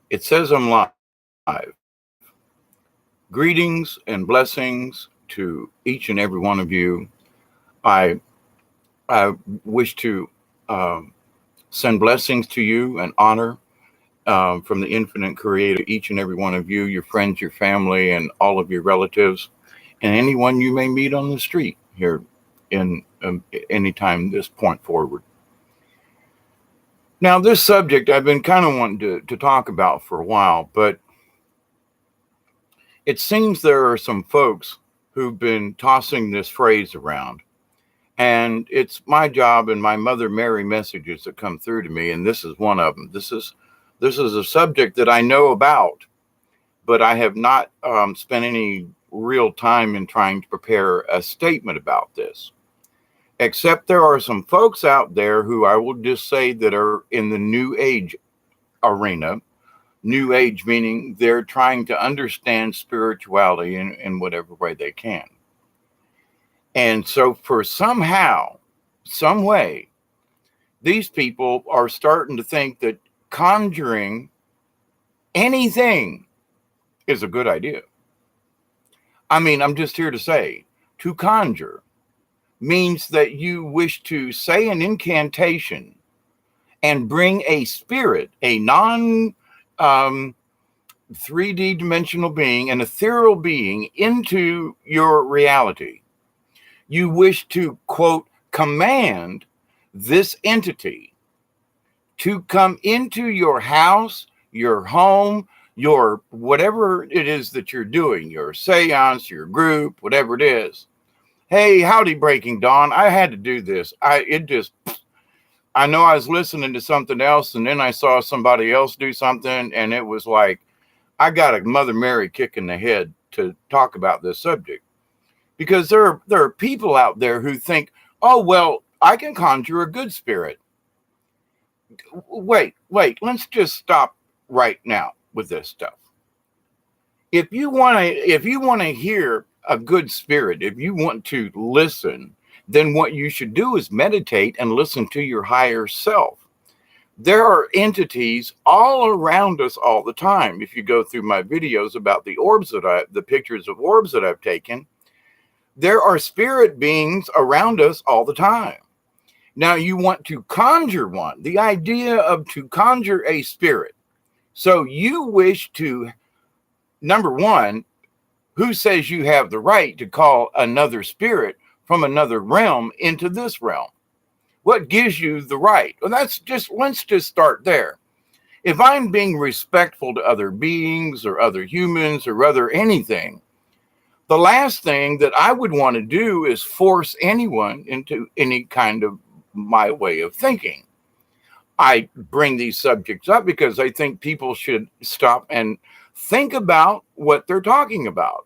It says I'm live. Greetings and blessings to each and every one of you. I I wish to um, send blessings to you and honor from the infinite creator, each and every one of you, your friends, your family, and all of your relatives, and anyone you may meet on the street here in any time this point forward. Now, this subject I've been kind of wanting to talk about for a while, but it seems there are some folks who've been tossing this phrase around. And it's my job and my Mother Mary messages that come through to me, and this is one of them. This is a subject that I know about, but I have not spent any real time in trying to prepare a statement about this. Except there are some folks out there who I will just say that are in the New Age arena. New Age meaning they're trying to understand spirituality in whatever way they can. And so, for somehow, some way, these people are starting to think that conjuring anything is a good idea. I mean, I'm just here to say to conjure means that you wish to say an incantation and bring a spirit, a non 3D dimensional being, an ethereal being into your reality. You wish to, quote, command this entity to come into your house, your home, your whatever it is that you're doing, your seance, your group, whatever it is. Hey, howdy, Breaking Dawn. I had to do this. I know I was listening to something else, and then I saw somebody else do something, and it was like, I got a Mother Mary kick in the head to talk about this subject. Because there are people out there who think, oh, well, I can conjure a good spirit. Wait, let's just stop right now with this stuff. If you want to hear a good spirit, if you want to listen, then what you should do is meditate and listen to your higher self. There are entities all around us all the time. If you go through my videos about the pictures of orbs that I've taken, there are spirit beings around us all the time. Now you want to conjure one, the idea of to conjure a spirit. So you wish to, number one, who says you have the right to call another spirit from another realm into this realm? What gives you the right? Well, let's just start there. If I'm being respectful to other beings or other humans or other anything, the last thing that I would want to do is force anyone into any kind of my way of thinking. I bring these subjects up because I think people should stop and think about what they're talking about.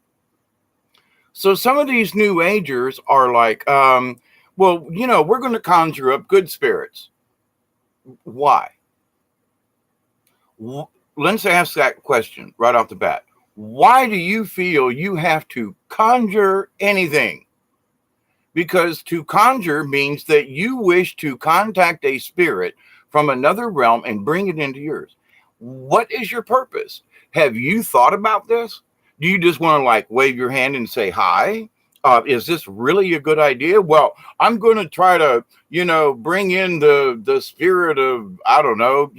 So some of these new agers are like, well, we're going to conjure up good spirits. Why? Let's ask that question right off the bat. Why do you feel you have to conjure anything? Because to conjure means that you wish to contact a spirit from another realm and bring it into yours. What is your purpose? Have you thought about this? Do you just want to like wave your hand and say hi? Is this really a good idea? Well, I'm going to try to, bring in the spirit of, I don't know,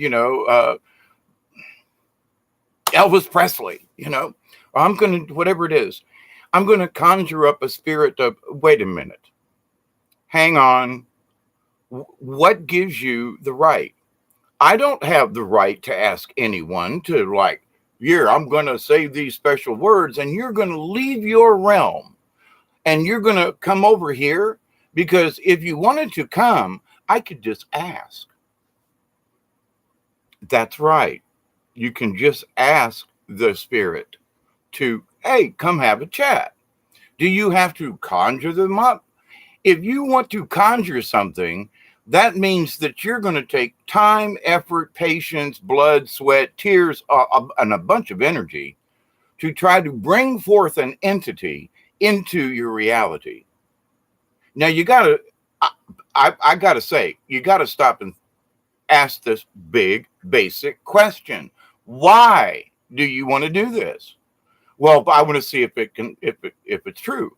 Elvis Presley, or I'm going to, whatever it is, I'm going to conjure up a spirit of, wait a minute, hang on. What gives you the right? I don't have the right to ask anyone to like, here, I'm going to say these special words and you're going to leave your realm and you're going to come over here, because if you wanted to come, I could just ask. That's right. You can just ask the spirit to, hey, come have a chat. Do you have to conjure them up? If you want to conjure something, that means that you're going to take time, effort, patience, blood, sweat, tears, and a bunch of energy to try to bring forth an entity into your reality. Now you got to, I got to say, you got to stop and ask this big, basic question. Why do you want to do this? Well, I want to see if it's true.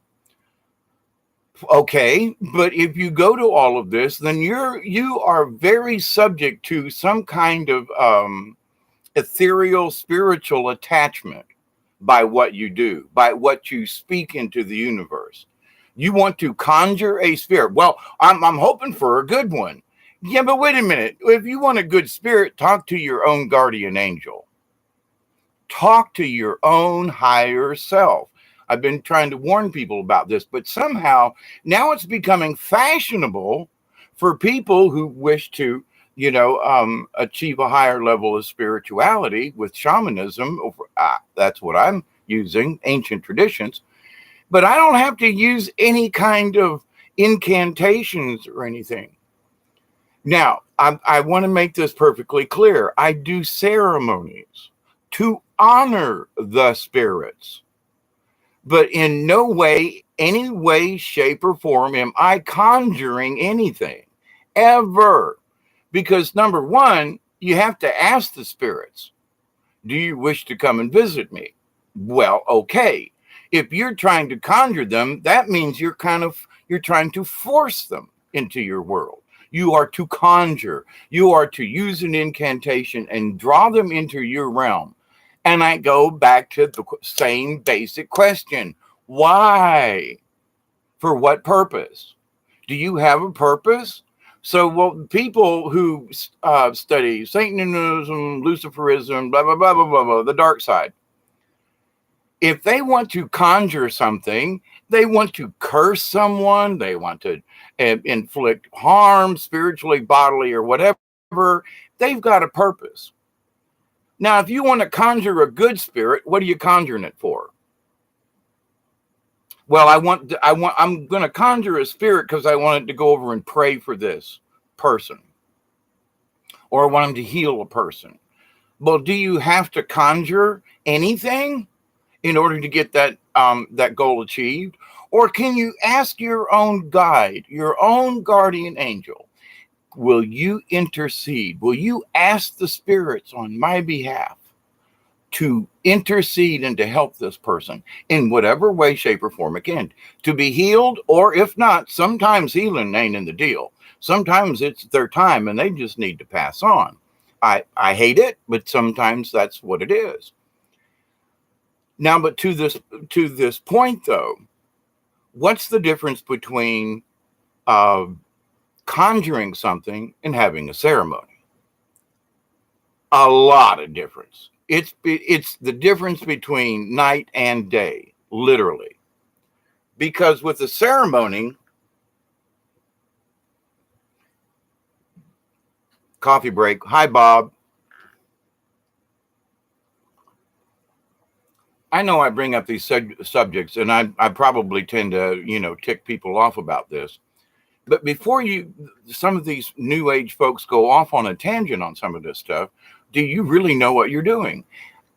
Okay, but if you go to all of this, then you are very subject to some kind of ethereal spiritual attachment by what you do, by what you speak into the universe. You want to conjure a spirit. Well, I'm hoping for a good one. Yeah, but wait a minute. If you want a good spirit, talk to your own guardian angel. Talk to your own higher self. I've been trying to warn people about this, but somehow now it's becoming fashionable for people who wish to, achieve a higher level of spirituality with shamanism. That's what I'm using, ancient traditions. But I don't have to use any kind of incantations or anything. Now, I want to make this perfectly clear. I do ceremonies to honor the spirits. But in no way, any way, shape, or form am I conjuring anything, ever. Because number one, you have to ask the spirits, do you wish to come and visit me? Well, okay. If you're trying to conjure them, that means you're trying to force them into your world. You are to conjure. You are to use an incantation and draw them into your realm. And I go back to the same basic question. Why? For what purpose? Do you have a purpose? So, well, people who study Satanism, Luciferism, blah, blah, blah, blah, blah, blah, the dark side, if they want to conjure something, they want to curse someone, they want to inflict harm spiritually, bodily, or whatever, they've got a purpose. Now, if you want to conjure a good spirit, what are you conjuring it for? Well, I'm going to conjure a spirit because I want it to go over and pray for this person, or I want him to heal a person. Well, do you have to conjure anything in order to get that goal achieved? Or can you ask your own guide, your own guardian angel, will you intercede? Will you ask the spirits on my behalf to intercede and to help this person in whatever way, shape, or form it can, to be healed? Or if not, sometimes healing ain't in the deal. Sometimes it's their time and they just need to pass on. I hate it, but sometimes that's what it is. Now, but to this point, though, what's the difference between conjuring something and having a ceremony? A lot of difference. It's the difference between night and day, literally. Because with a ceremony, coffee break. Hi, Bob. I know I bring up these subjects, and I probably tend to, tick people off about this. But before some of these new age folks go off on a tangent on some of this stuff, do you really know what you're doing?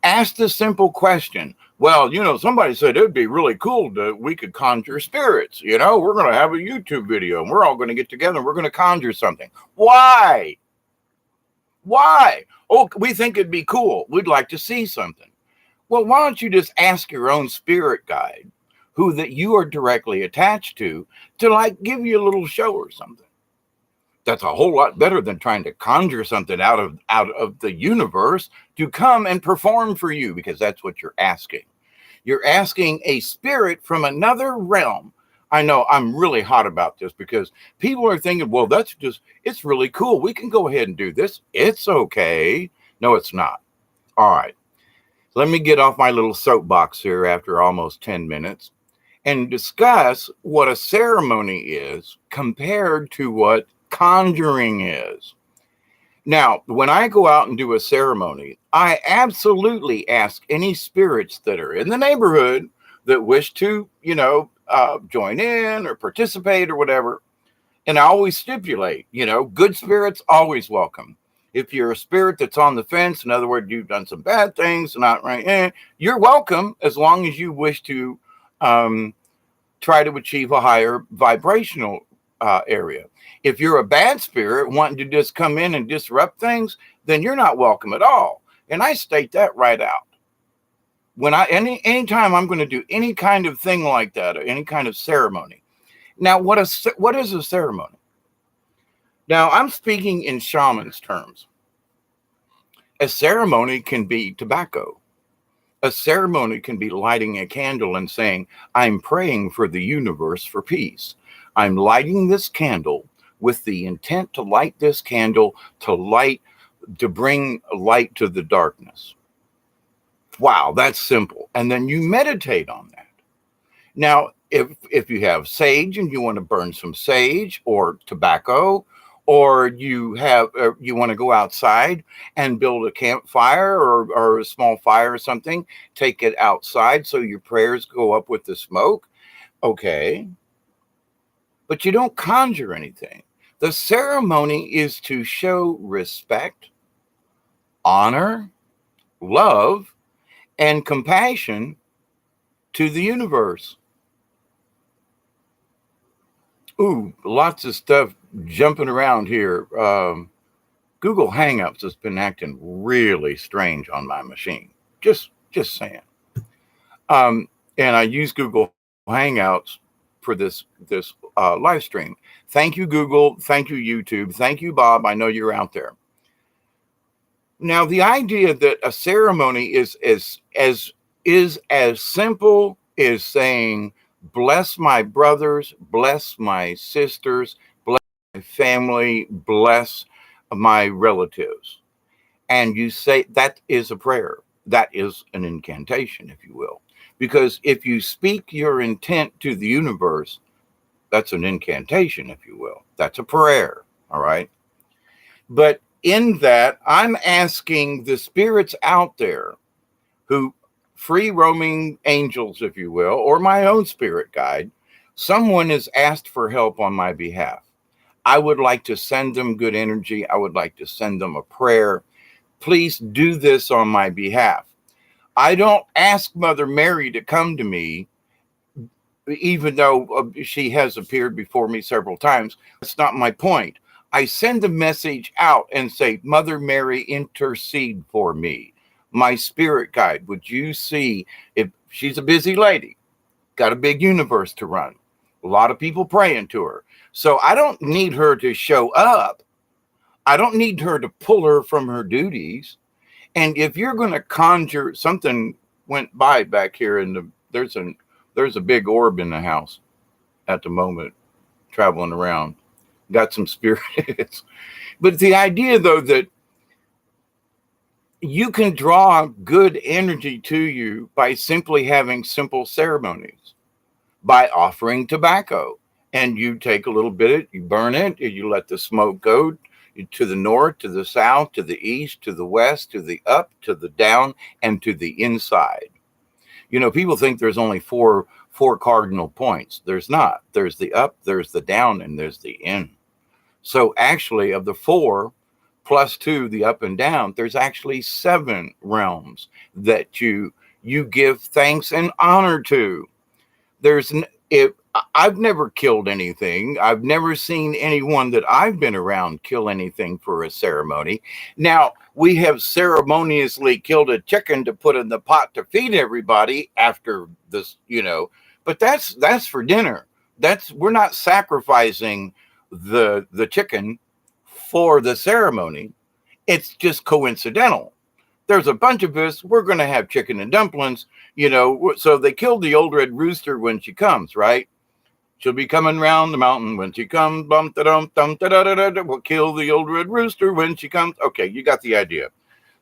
Ask the simple question. Well, somebody said it'd be really cool we could conjure spirits. We're going to have a YouTube video and we're all going to get together and we're going to conjure something. Why? Why? Oh, we think it'd be cool. We'd like to see something. Well, why don't you just ask your own spirit guide, who that you are directly attached to like give you a little show or something? That's a whole lot better than trying to conjure something out of the universe to come and perform for you, because that's what you're asking. You're asking a spirit from another realm. I know I'm really hot about this because people are thinking, well, it's really cool. We can go ahead and do this. It's okay. No, it's not. All right. Let me get off my little soapbox here after almost 10 minutes and discuss what a ceremony is compared to what conjuring is. Now, when I go out and do a ceremony, I absolutely ask any spirits that are in the neighborhood that wish to, join in or participate or whatever. And I always stipulate, good spirits always welcome. If you're a spirit that's on the fence, in other words, you've done some bad things, not right, you're welcome as long as you wish to try to achieve a higher vibrational area. If you're a bad spirit wanting to just come in and disrupt things, then you're not welcome at all. And I state that right out. When anytime I'm going to do any kind of thing like that, or any kind of ceremony. Now, what is a ceremony? Now, I'm speaking in shaman's terms. A ceremony can be tobacco. A ceremony can be lighting a candle and saying, I'm praying for the universe for peace. I'm lighting this candle with the intent to light this candle to bring light to the darkness. Wow, that's simple. And then you meditate on that. Now, if you have sage and you want to burn some sage or tobacco, or you want to go outside and build a campfire or a small fire or something, take it outside so your prayers go up with the smoke. Okay. But you don't conjure anything. The ceremony is to show respect, honor, love, and compassion to the universe. Ooh, lots of stuff jumping around here. Google Hangouts has been acting really strange on my machine. Just saying. And I use Google Hangouts for this live stream. Thank you, Google. Thank you, YouTube. Thank you, Bob. I know you're out there. Now, the idea that a ceremony is as simple as saying, bless my brothers, bless my sisters, bless my family, bless my relatives. And you say that is a prayer. That is an incantation, if you will. Because if you speak your intent to the universe, that's an incantation, if you will. That's a prayer. All right. But in that, I'm asking the spirits out there who free roaming angels, if you will, or my own spirit guide, someone has asked for help on my behalf. I would like to send them good energy. I would like to send them a prayer. Please do this on my behalf. I don't ask Mother Mary to come to me, even though she has appeared before me several times. That's not my point. I send a message out and say, Mother Mary, intercede for me. My spirit guide, would you see, if she's a busy lady, got a big universe to run, a lot of people praying to her. So I don't need her to show up. I don't need her to pull her from her duties. And if you're going to conjure, something went by back here there's a big orb in the house at the moment, traveling around. Got some spirits. But the idea, though, that you can draw good energy to you by simply having simple ceremonies, by offering tobacco. And you take a little bit, you burn it, you let the smoke go to the north, to the south, to the east, to the west, to the up, to the down, and to the inside. You know, people think there's only four cardinal points. There's not. There's the up, there's the down, and there's the in. So actually, of the 4 plus 2, the up and down, there's actually 7 realms that you give thanks and honor to. I've never killed anything. I've never seen anyone that I've been around kill anything for a ceremony. Now, we have ceremoniously killed a chicken to put in the pot to feed everybody after this, but that's for dinner. We're not sacrificing the chicken for the ceremony. It's just coincidental. There's a bunch of us, we're going to have chicken and dumplings, so they killed the old red rooster when she comes, right? She'll be coming round the mountain when she comes. Bum, da-dum, dum, da-da-da-da. We'll kill the old red rooster when she comes. Okay, you got the idea.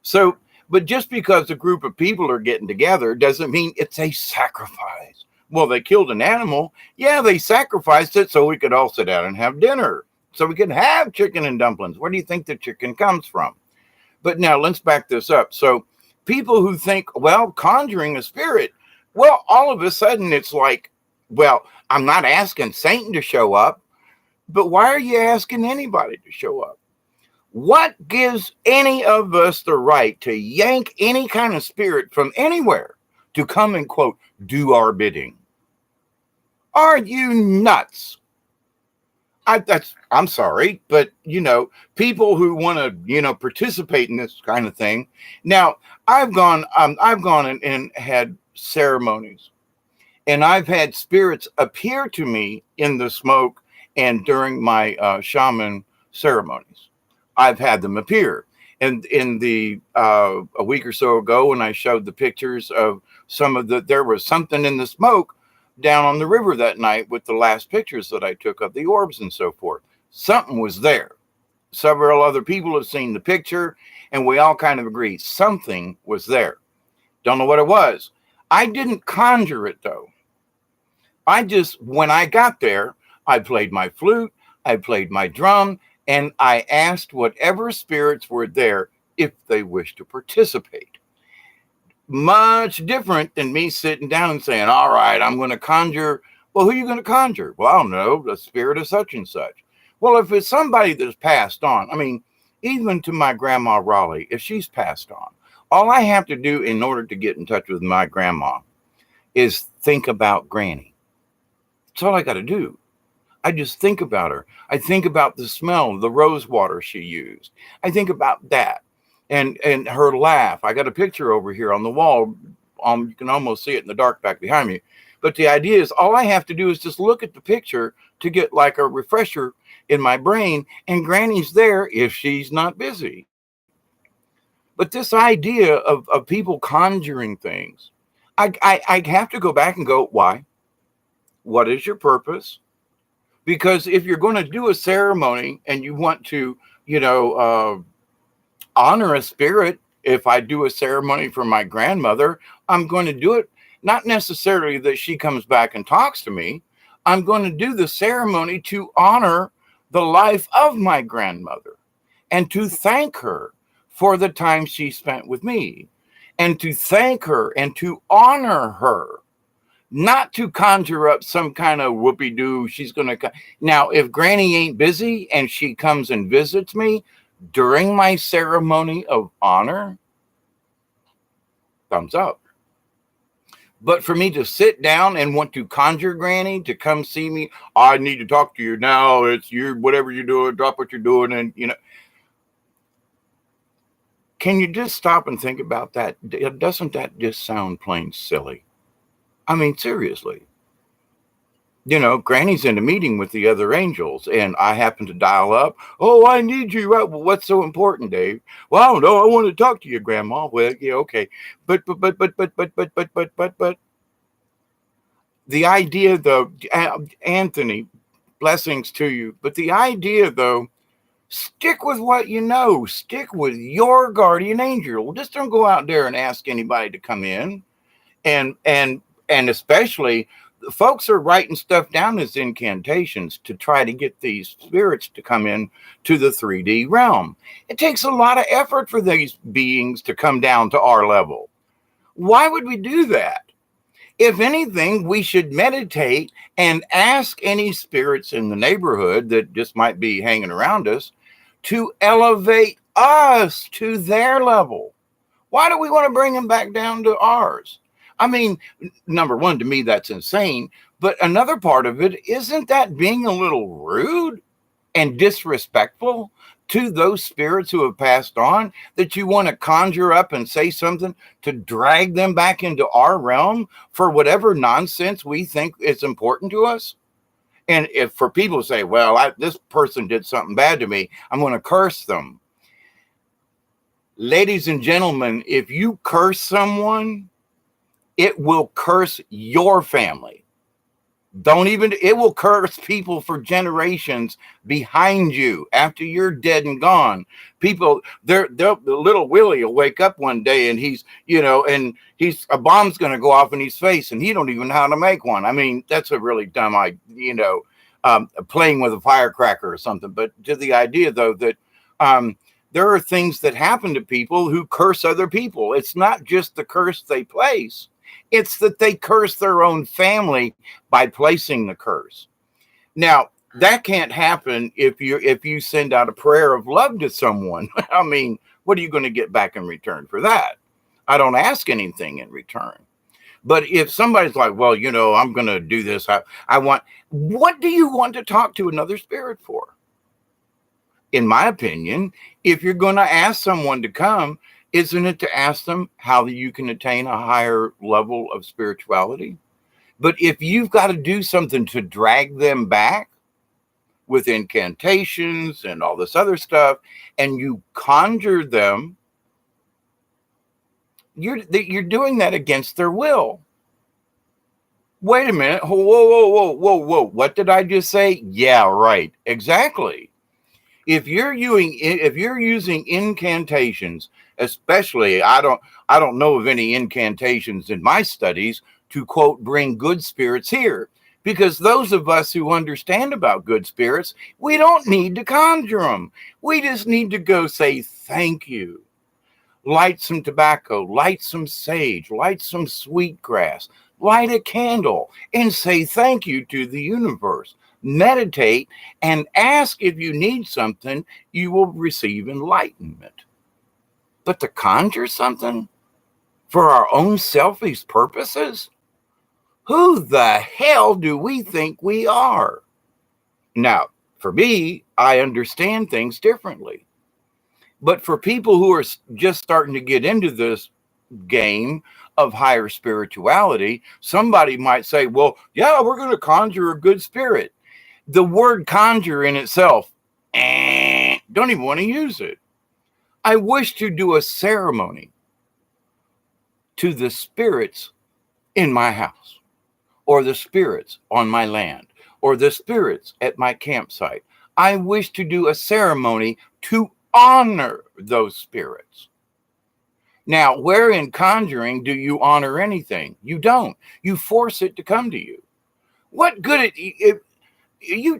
So, but just because a group of people are getting together doesn't mean it's a sacrifice. Well, they killed an animal. Yeah, they sacrificed it so we could all sit down and have dinner. So we could have chicken and dumplings. Where do you think the chicken comes from? But now let's back this up. So people who think, well, conjuring a spirit, well, all of a sudden it's like, well, I'm not asking Satan to show up, but why are you asking anybody to show up? What gives any of us the right to yank any kind of spirit from anywhere to come and, quote, do our bidding? Are you nuts? I'm sorry, but people who want to, participate in this kind of thing. Now, I've gone and had ceremonies, and I've had spirits appear to me in the smoke and during my shaman ceremonies. I've had them appear. And in the a week or so ago, when I showed the pictures of there was something in the smoke down on the river that night with the last pictures that I took of the orbs and so forth. Something was there. Several other people have seen the picture, and we all kind of agree something was there. Don't know what it was. I didn't conjure it though. When I got there, I played my flute, I played my drum, and I asked whatever spirits were there if they wished to participate. Much different than me sitting down and saying, all right, I'm going to conjure. Well, who are you going to conjure? Well, I don't know, the spirit of such and such. Well, if it's somebody that's passed on, I mean, even to my grandma Raleigh, if she's passed on, all I have to do in order to get in touch with my grandma is think about Granny. That's all I got to do. I just think about her. I think about the smell of the rose water she used. I think about that and her laugh. I got a picture over here on the wall. You can almost see it in the dark back behind me. But the idea is all I have to do is just look at the picture to get like a refresher in my brain, and Granny's there if she's not busy. But this idea of people conjuring things, I have to go back and go, why? What is your purpose? Because if you're going to do a ceremony and you want to, honor a spirit, if I do a ceremony for my grandmother, I'm going to do it not necessarily that she comes back and talks to me. I'm going to do the ceremony to honor the life of my grandmother and to thank her for the time she spent with me and to thank her and to honor her. Not to conjure up some kind of whoopee-doo. She's going to. Now, if Granny ain't busy and she comes and visits me during my ceremony of honor, thumbs up. But for me to sit down and want to conjure Granny to come see me, I need to talk to you now. It's you, whatever you're doing, drop what you're doing. And, can you just stop and think about that? Doesn't that just sound plain silly? I mean, seriously. Granny's in a meeting with the other angels, and I happen to dial up. Oh, I need you. Well, what's so important, Dave? Well, I don't know. I want to talk to you, Grandma. Well, yeah, okay. But. The idea, though, Anthony, blessings to you. But the idea, though, stick with what you know. Stick with your guardian angel. Just don't go out there and ask anybody to come in, and especially. Folks are writing stuff down as incantations to try to get these spirits to come in to the 3D realm. It takes a lot of effort for these beings to come down to our level. Why would we do that? If anything, we should meditate and ask any spirits in the neighborhood that just might be hanging around us to elevate us to their level. Why do we want to bring them back down to ours? I mean, number one, to me, that's insane. But another part of it, isn't that being a little rude and disrespectful to those spirits who have passed on, that you want to conjure up and say something to drag them back into our realm for whatever nonsense we think is important to us? And if for people to say, well, this person did something bad to me, I'm going to curse them. Ladies and gentlemen, if you curse someone, it will curse your family. It will curse people for generations behind you after you're dead and gone. People, the little Willie will wake up one day and he's a bomb's going to go off in his face and he don't even know how to make one. I mean, that's a really dumb idea, playing with a firecracker or something. But to the idea, though, that there are things that happen to people who curse other people. It's not just the curse they place. It's that they curse their own family by placing the curse. Now, that can't happen if you send out a prayer of love to someone. I mean, what are you going to get back in return for that? I don't ask anything in return. But if somebody's like, well, I'm going to do this, what do you want to talk to another spirit for? In my opinion, if you're going to ask someone to come, isn't it to ask them how you can attain a higher level of spirituality? But if you've got to do something to drag them back with incantations and all this other stuff, and you conjure them, you're doing that against their will. Wait a minute. Whoa, whoa, whoa, whoa, whoa. What did I just say? Yeah, right. Exactly. If you're using incantations, especially, I don't know of any incantations in my studies to quote bring good spirits here, because those of us who understand about good spirits, we don't need to conjure them. We just need to go say thank you. Light some tobacco, light some sage, light some sweet grass, light a candle, and say thank you to the universe. Meditate and ask if you need something, you will receive enlightenment. But to conjure something for our own selfish purposes? Who the hell do we think we are? Now, for me, I understand things differently. But for people who are just starting to get into this game of higher spirituality, somebody might say, well, yeah, we're going to conjure a good spirit. The word conjure in itself, don't even want to use it. I wish to do a ceremony to the spirits in my house, or the spirits on my land, or the spirits at my campsite. I wish to do a ceremony to honor those spirits. Now, where in conjuring do you honor anything? You don't. You force it to come to you. What good if you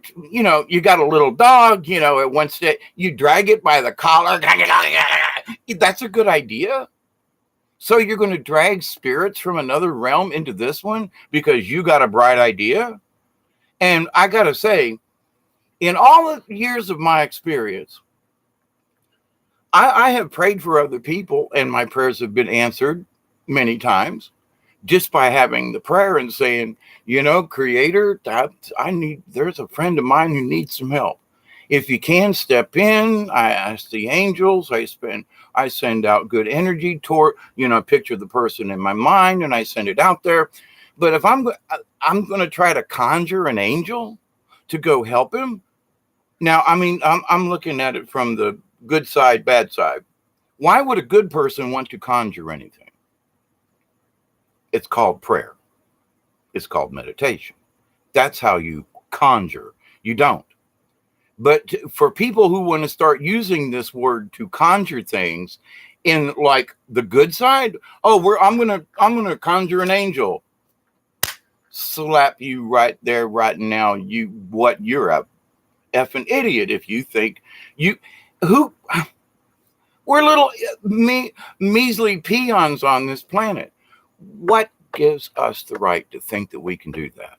got a little dog, it wants to, you drag it by the collar. That's a good idea. So you're going to drag spirits from another realm into this one because you got a bright idea? And I got to say, in all the years of my experience, I have prayed for other people, and my prayers have been answered many times just by having the prayer and saying, Creator, there's a friend of mine who needs some help. If you can step in, I ask the angels, I send out good energy toward, picture the person in my mind and I send it out there. But if I'm going to try to conjure an angel to go help him. Now, I'm looking at it from the good side, bad side. Why would a good person want to conjure anything? It's called prayer. It's called meditation. That's how you conjure. You don't. But for people who want to start using this word to conjure things in like the good side, I'm gonna conjure an angel. Slap you right there, right now. You're a effing idiot if you think we're little measly peons on this planet. What gives us the right to think that we can do that?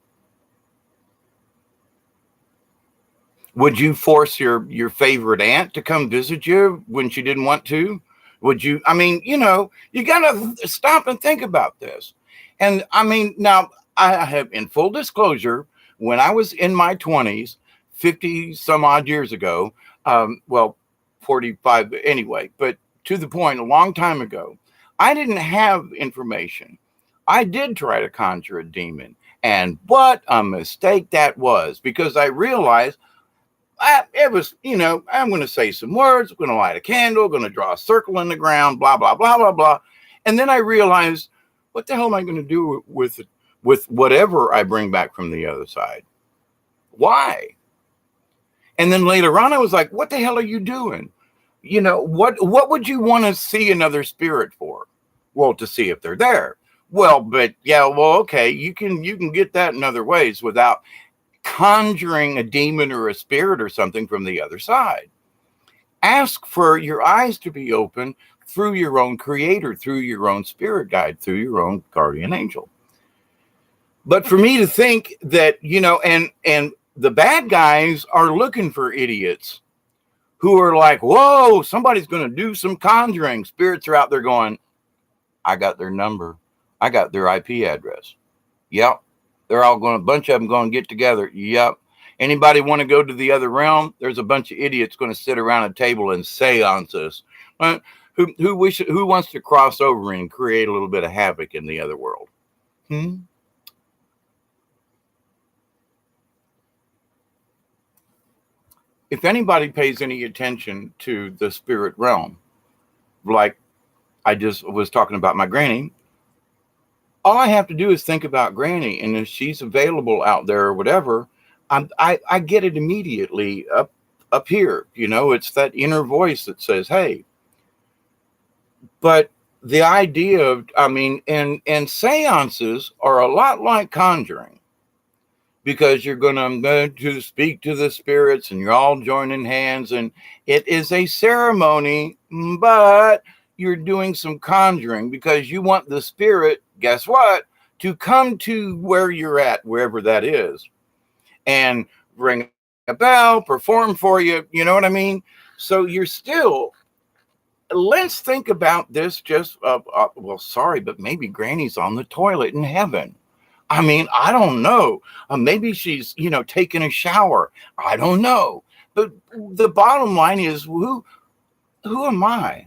Would you force your favorite aunt to come visit you when she didn't want to? Would you? You got to stop and think about this. And now I have, in full disclosure, when I was in my 20s, 50 some odd years ago, 45 anyway, but to the point, a long time ago, I didn't have information. I did try to conjure a demon, and what a mistake that was, because I realized it was, I'm going to say some words, I'm going to light a candle, going to draw a circle in the ground, blah, blah, blah, blah, blah. And then I realized, what the hell am I going to do with whatever I bring back from the other side? Why? And then later on, I was like, what the hell are you doing? What would you want to see another spirit for? Well, to see if they're there. Well, but yeah, okay, you can get that in other ways without conjuring a demon or a spirit or something from the other side. Ask for your eyes to be open through your own creator, through your own spirit guide, through your own guardian angel. But for me to think that, and the bad guys are looking for idiots who are like, whoa, somebody's going to do some conjuring. Spirits are out there going, I got their number. I got their IP address. Yep. They're all going, a bunch of them going to get together. Yep. Anybody want to go to the other realm? There's a bunch of idiots going to sit around a table and seances. Who wants to cross over and create a little bit of havoc in the other world? If anybody pays any attention to the spirit realm, like I just was talking about my granny, all I have to do is think about granny, and if she's available out there or whatever, I get it immediately up here. It's that inner voice that says, "Hey." But the idea of, and seances are a lot like conjuring, because you're going to speak to the spirits and you're all joining hands, and it is a ceremony, but you're doing some conjuring because you want the spirit, guess what, to come to where you're at, wherever that is, and ring a bell, perform for you. You know what I mean? So you're still, let's think about this just, well, sorry, but maybe Granny's on the toilet in heaven. I don't know. Maybe she's, taking a shower. I don't know. But the bottom line is, who am I?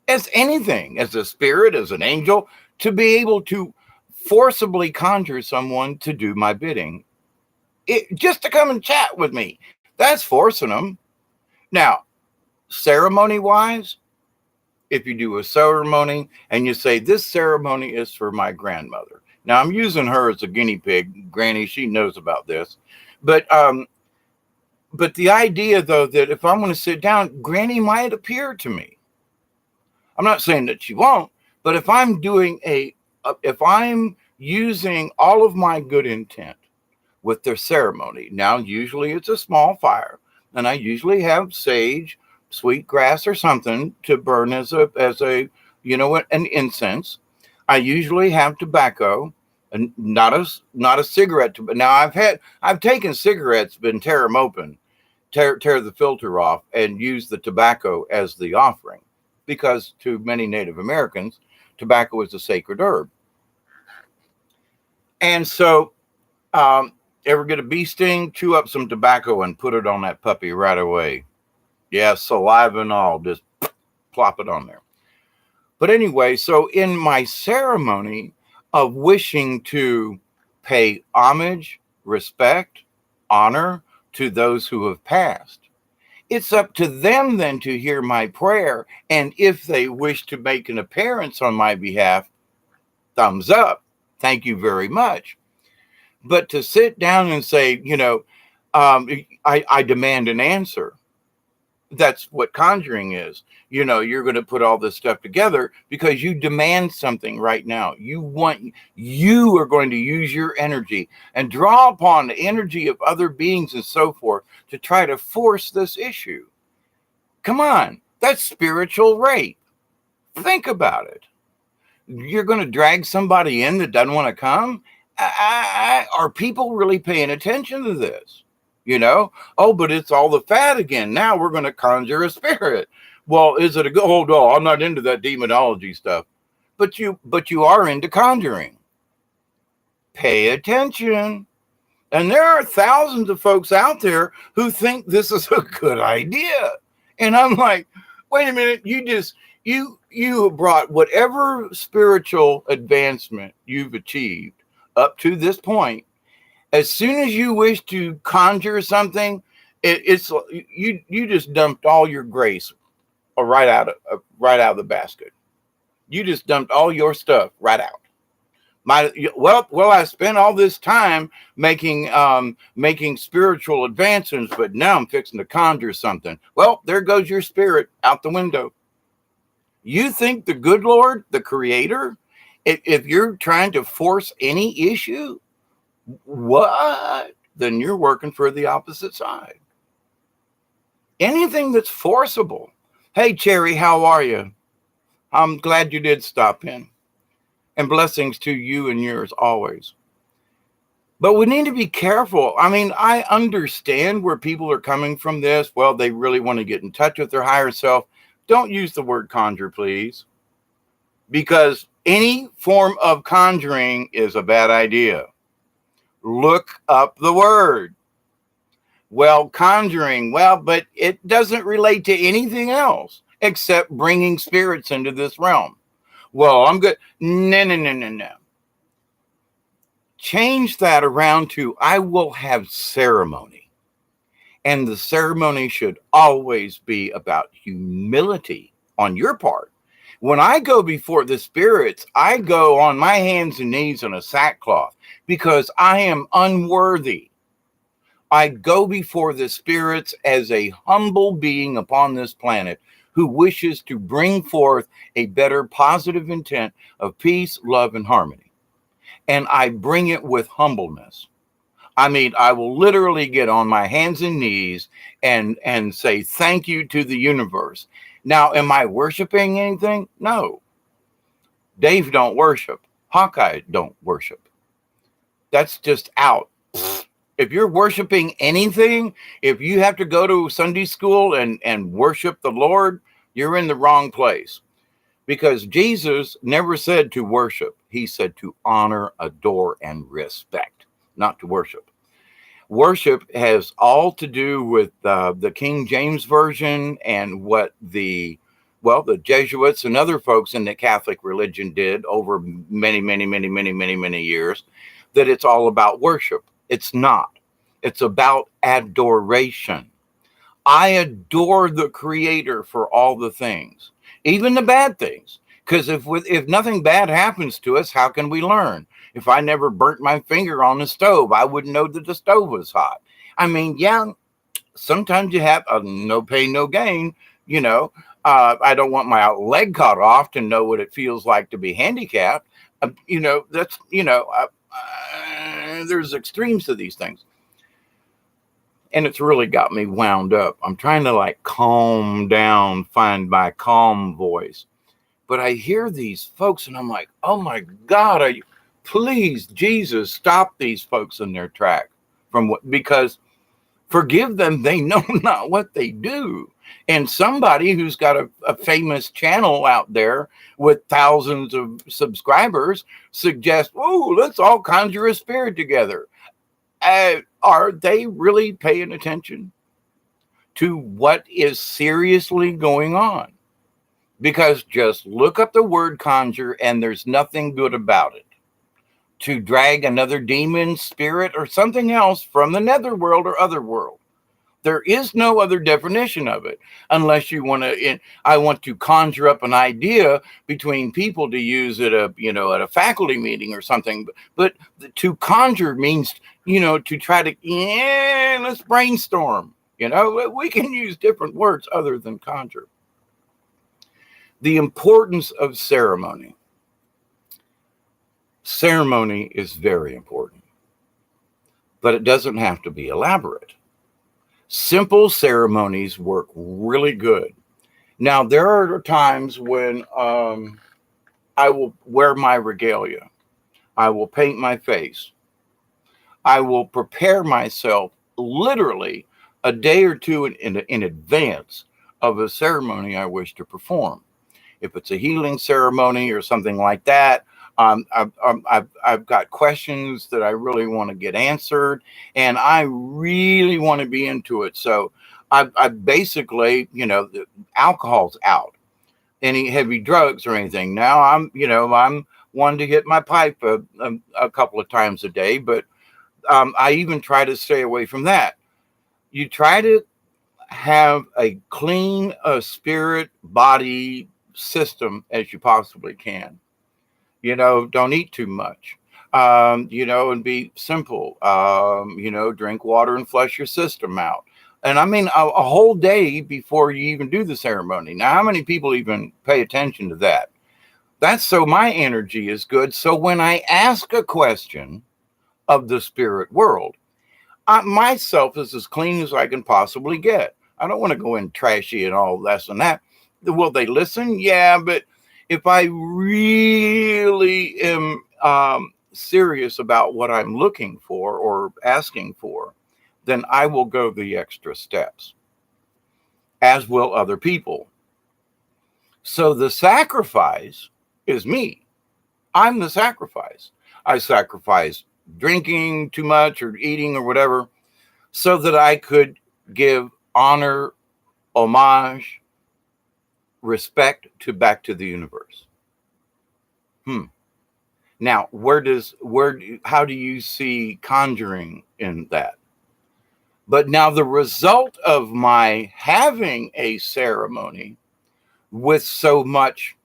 As anything, as a spirit, as an angel, to be able to forcibly conjure someone to do my bidding. Just to come and chat with me. That's forcing them. Now, ceremony-wise, if you do a ceremony and you say, this ceremony is for my grandmother. Now, I'm using her as a guinea pig. Granny, she knows about this. But the idea, though, that if I'm going to sit down, Granny might appear to me. I'm not saying that she won't, but if I'm doing if I'm using all of my good intent with their ceremony, now usually it's a small fire, and I usually have sage, sweet grass, or something to burn as a an incense. I usually have tobacco, and not a cigarette. Now I've taken cigarettes, been tear them open, tear the filter off, and use the tobacco as the offering, because to many Native Americans, tobacco is a sacred herb. And so, ever get a bee sting? Chew up some tobacco and put it on that puppy right away. Yeah, saliva and all, just plop it on there. But anyway, so in my ceremony of wishing to pay homage, respect, honor to those who have passed, it's up to them then to hear my prayer. And if they wish to make an appearance on my behalf, thumbs up. Thank you very much. But to sit down and say, I demand an answer. That's what conjuring is. You're going to put all this stuff together because you demand something right now. You are going to use your energy and draw upon the energy of other beings and so forth to try to force this issue. Come on, that's spiritual rape. Think about it. You're going to drag somebody in that doesn't want to come? Are people really paying attention to this? Oh, but it's all the fad again. Now we're going to conjure a spirit. Well, is it a good? Hold on, I'm not into that demonology stuff. But you are into conjuring. Pay attention. And there are thousands of folks out there who think this is a good idea. And I'm like, wait a minute, you brought whatever spiritual advancement you've achieved up to this point. As soon as you wish to conjure something, it's you just dumped all your grace right out of the basket. You just dumped all your stuff right out. I spent all this time making spiritual advancements, but now I'm fixing to conjure something. Well, there goes your spirit out the window. You think the good Lord, the Creator, if you're trying to force any issue, what? Then you're working for the opposite side. Anything that's forcible. Hey, Cherry, how are you? I'm glad you did stop in. And blessings to you and yours always. But we need to be careful. I understand where people are coming from this. Well, they really want to get in touch with their higher self. Don't use the word conjure, please. Because Any form of conjuring is a bad idea. Look up the word. Well, conjuring, well, but it doesn't relate to anything else except bringing spirits into this realm. Well, I'm good. No, no, no, no, no. Change that around to I will have ceremony. And the ceremony should always be about humility on your part. When I go before the spirits, I go on my hands and knees in a sackcloth because I am unworthy. I go before the spirits as a humble being upon this planet who wishes to bring forth a better positive intent of peace, love, and harmony. And I bring it with humbleness. I mean, I will literally get on my hands and knees and say thank you to the universe. Now, am I worshiping anything? No. Dave don't worship. Hawkeye don't worship. That's just out. If you're worshiping anything, if you have to go to Sunday school and worship the Lord, you're in the wrong place. Because Jesus never said to worship. He said to honor, adore, and respect, not to worship. Worship has all to do with the King James Version and what the Jesuits and other folks in the Catholic religion did over many years, that it's all about worship. It's not. It's about adoration. I adore the Creator for all the things, even the bad things. Because if nothing bad happens to us, how can we learn? If I never burnt my finger on the stove, I wouldn't know that the stove was hot. I mean, yeah, sometimes you have no pain, no gain. You know, I don't want my leg cut off to know what it feels like to be handicapped. There's extremes to these things. And it's really got me wound up. I'm trying to like calm down, find my calm voice. But I hear these folks and I'm like, oh my God, please, Jesus, stop these folks in their track because forgive them, they know not what they do. And somebody who's got a famous channel out there with thousands of subscribers suggests, oh, let's all conjure a spirit together. Are they really paying attention to what is seriously going on? Because just look up the word conjure and there's nothing good about it. To drag another demon, spirit, or something else from the netherworld or other world. There is no other definition of it unless you want to. I want to conjure up an idea between people to use at a faculty meeting or something. But to conjure means to try to let's brainstorm. We can use different words other than conjure. The importance of ceremony. Ceremony is very important, but it doesn't have to be elaborate. Simple ceremonies work really good. Now, there are times when I will wear my regalia. I will paint my face. I will prepare myself literally a day or two in advance of a ceremony I wish to perform. If it's a healing ceremony or something like that, I've got questions that I really want to get answered, and I really want to be into it. So I basically, the alcohol's out. Any heavy drugs or anything. Now I'm one to hit my pipe a couple of times a day, but I even try to stay away from that. You try to have a clean spirit, body system as you possibly can. Don't eat too much, and be simple, drink water and flush your system out. And I mean, a whole day before you even do the ceremony. Now, how many people even pay attention to that? That's so my energy is good. So when I ask a question of the spirit world, myself is as clean as I can possibly get. I don't want to go in trashy and all this and that. Will they listen? Yeah, but if I really am serious about what I'm looking for or asking for, then I will go the extra steps, as will other people. So the sacrifice is me. I'm the sacrifice. I sacrificed drinking too much or eating or whatever so that I could give honor, homage, respect to back to the universe. Hmm. Now, how do you see Conjuring in that? But now the result of my having a ceremony with so much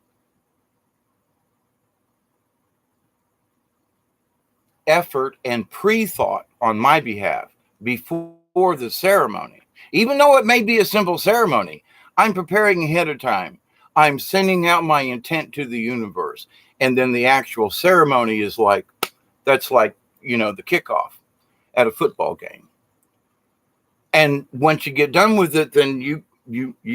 effort and pre-thought on my behalf before the ceremony, even though it may be a simple ceremony, I'm preparing ahead of time. I'm sending out my intent to the universe. And then the actual ceremony is like, that's like, the kickoff at a football game. And once you get done with it, then you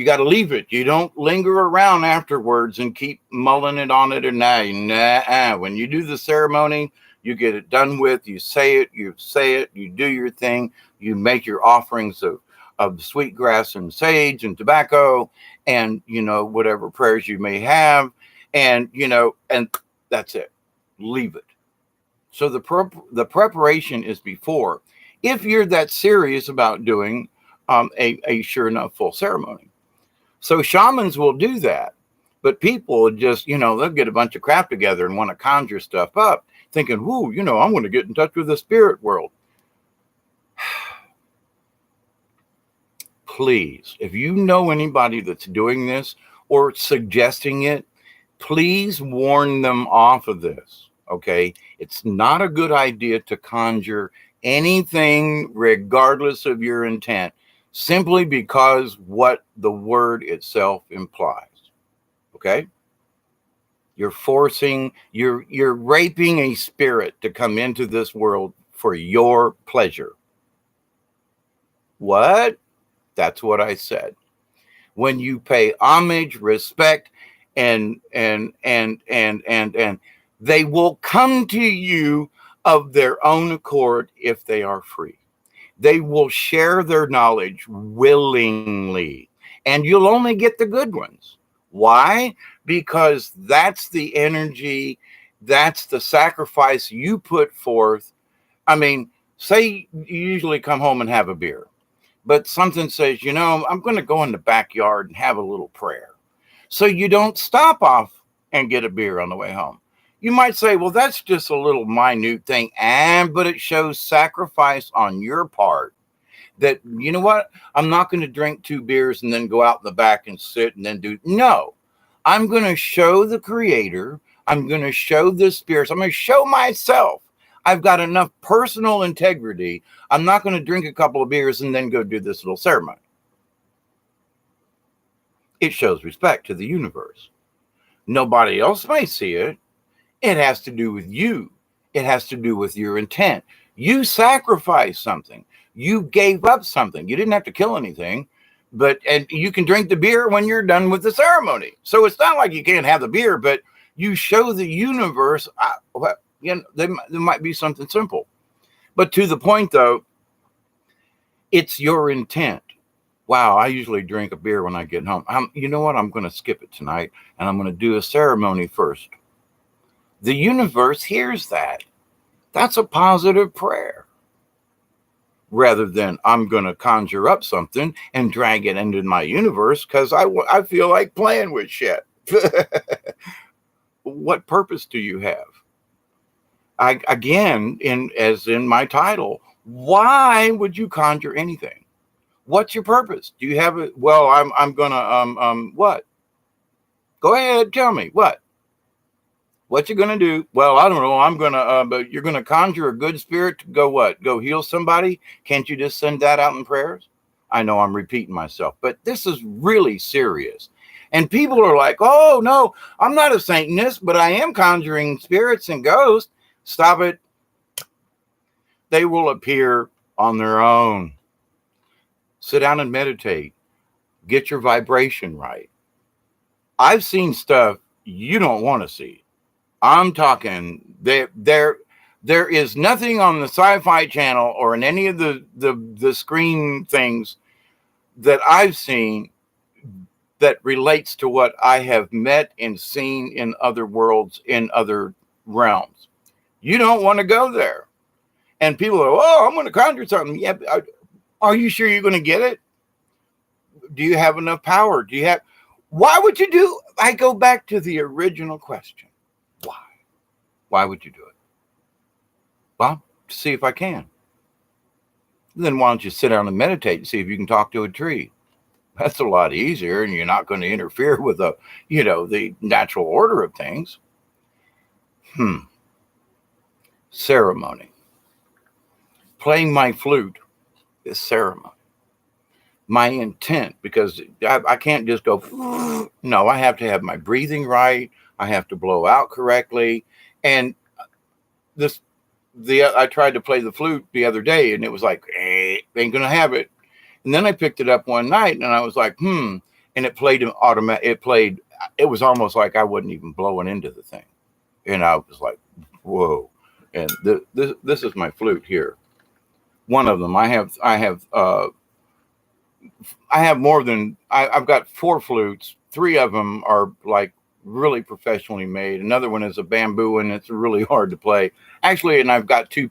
got to leave it. You don't linger around afterwards and keep mulling it on it. And when you do the ceremony, you get it done with. You say it. You do your thing. You make your offerings of sweetgrass and sage and tobacco, and whatever prayers you may have, and and that's it. Leave it. So the preparation is before, if you're that serious about doing a sure enough full ceremony. So shamans will do that, but people will just, they'll get a bunch of crap together and want to conjure stuff up, thinking, whoo, I'm going to get in touch with the spirit world. Please, if you know anybody that's doing this or suggesting it, please warn them off of this. Okay. It's not a good idea to conjure anything, regardless of your intent, simply because what the word itself implies. Okay. You're raping a spirit to come into this world for your pleasure. What? That's what I said. When you pay homage, respect, and they will come to you of their own accord if they are free. They will share their knowledge willingly, and you'll only get the good ones. Why? Because that's the energy, that's the sacrifice you put forth. I mean, say you usually come home and have a beer, but something says, I'm going to go in the backyard and have a little prayer. So you don't stop off and get a beer on the way home. You might say, well, that's just a little minute thing, but it shows sacrifice on your part that, you know what, I'm not going to drink 2 beers and then go out in the back and sit and then do. No, I'm going to show the creator. I'm going to show the spirits. I'm going to show myself. I've got enough personal integrity. I'm not going to drink a couple of beers and then go do this little ceremony. It shows respect to the universe. Nobody else may see it. It has to do with you. It has to do with your intent. You sacrificed something. You gave up something. You didn't have to kill anything, and you can drink the beer when you're done with the ceremony. So it's not like you can't have the beer, but you show the universe, there might be something simple. But to the point, though, it's your intent. Wow, I usually drink a beer when I get home. You know what? I'm going to skip it tonight, and I'm going to do a ceremony first. The universe hears that. That's a positive prayer. Rather than I'm going to conjure up something and drag it into my universe because I feel like playing with shit. What purpose do you have? Again, as in my title, why would you conjure anything? What's your purpose? Do you have it? Well, I'm gonna what? Go ahead, tell me what. What you gonna do? Well, I don't know. I'm gonna but you're gonna conjure a good spirit to go what? Go heal somebody? Can't you just send that out in prayers? I know I'm repeating myself, but this is really serious. And people are like, oh no, I'm not a Satanist, but I am conjuring spirits and ghosts. Stop it. They will appear on their own. Sit down and meditate. Get your vibration right. I've seen stuff you don't want to see. I'm talking there is nothing on the Sci-Fi Channel or in any of the screen things that I've seen that relates to what I have met and seen in other worlds, in other realms. You don't want to go there. And people are, oh, I'm going to conjure something. Yeah, are you sure you're going to get it? Do you have enough power? Do you have, why would you do, I go back to the original question. Why? Why would you do it? Well, to see if I can. Then why don't you sit down and meditate and see if you can talk to a tree? That's a lot easier, and you're not going to interfere with the natural order of things. Ceremony. Playing my flute is ceremony. My intent, because I can't just go, no, I have to have my breathing right. I have to blow out correctly. And I tried to play the flute the other day, and it was like, ain't going to have it. And then I picked it up one night, and I was like, and it played automatic. It was almost like I wasn't even blowing into the thing. And I was like, whoa. And this is my flute here. One of them. I've got 4 flutes. 3 of them are like really professionally made. Another one is a bamboo, and it's really hard to play. Actually, and I've got 2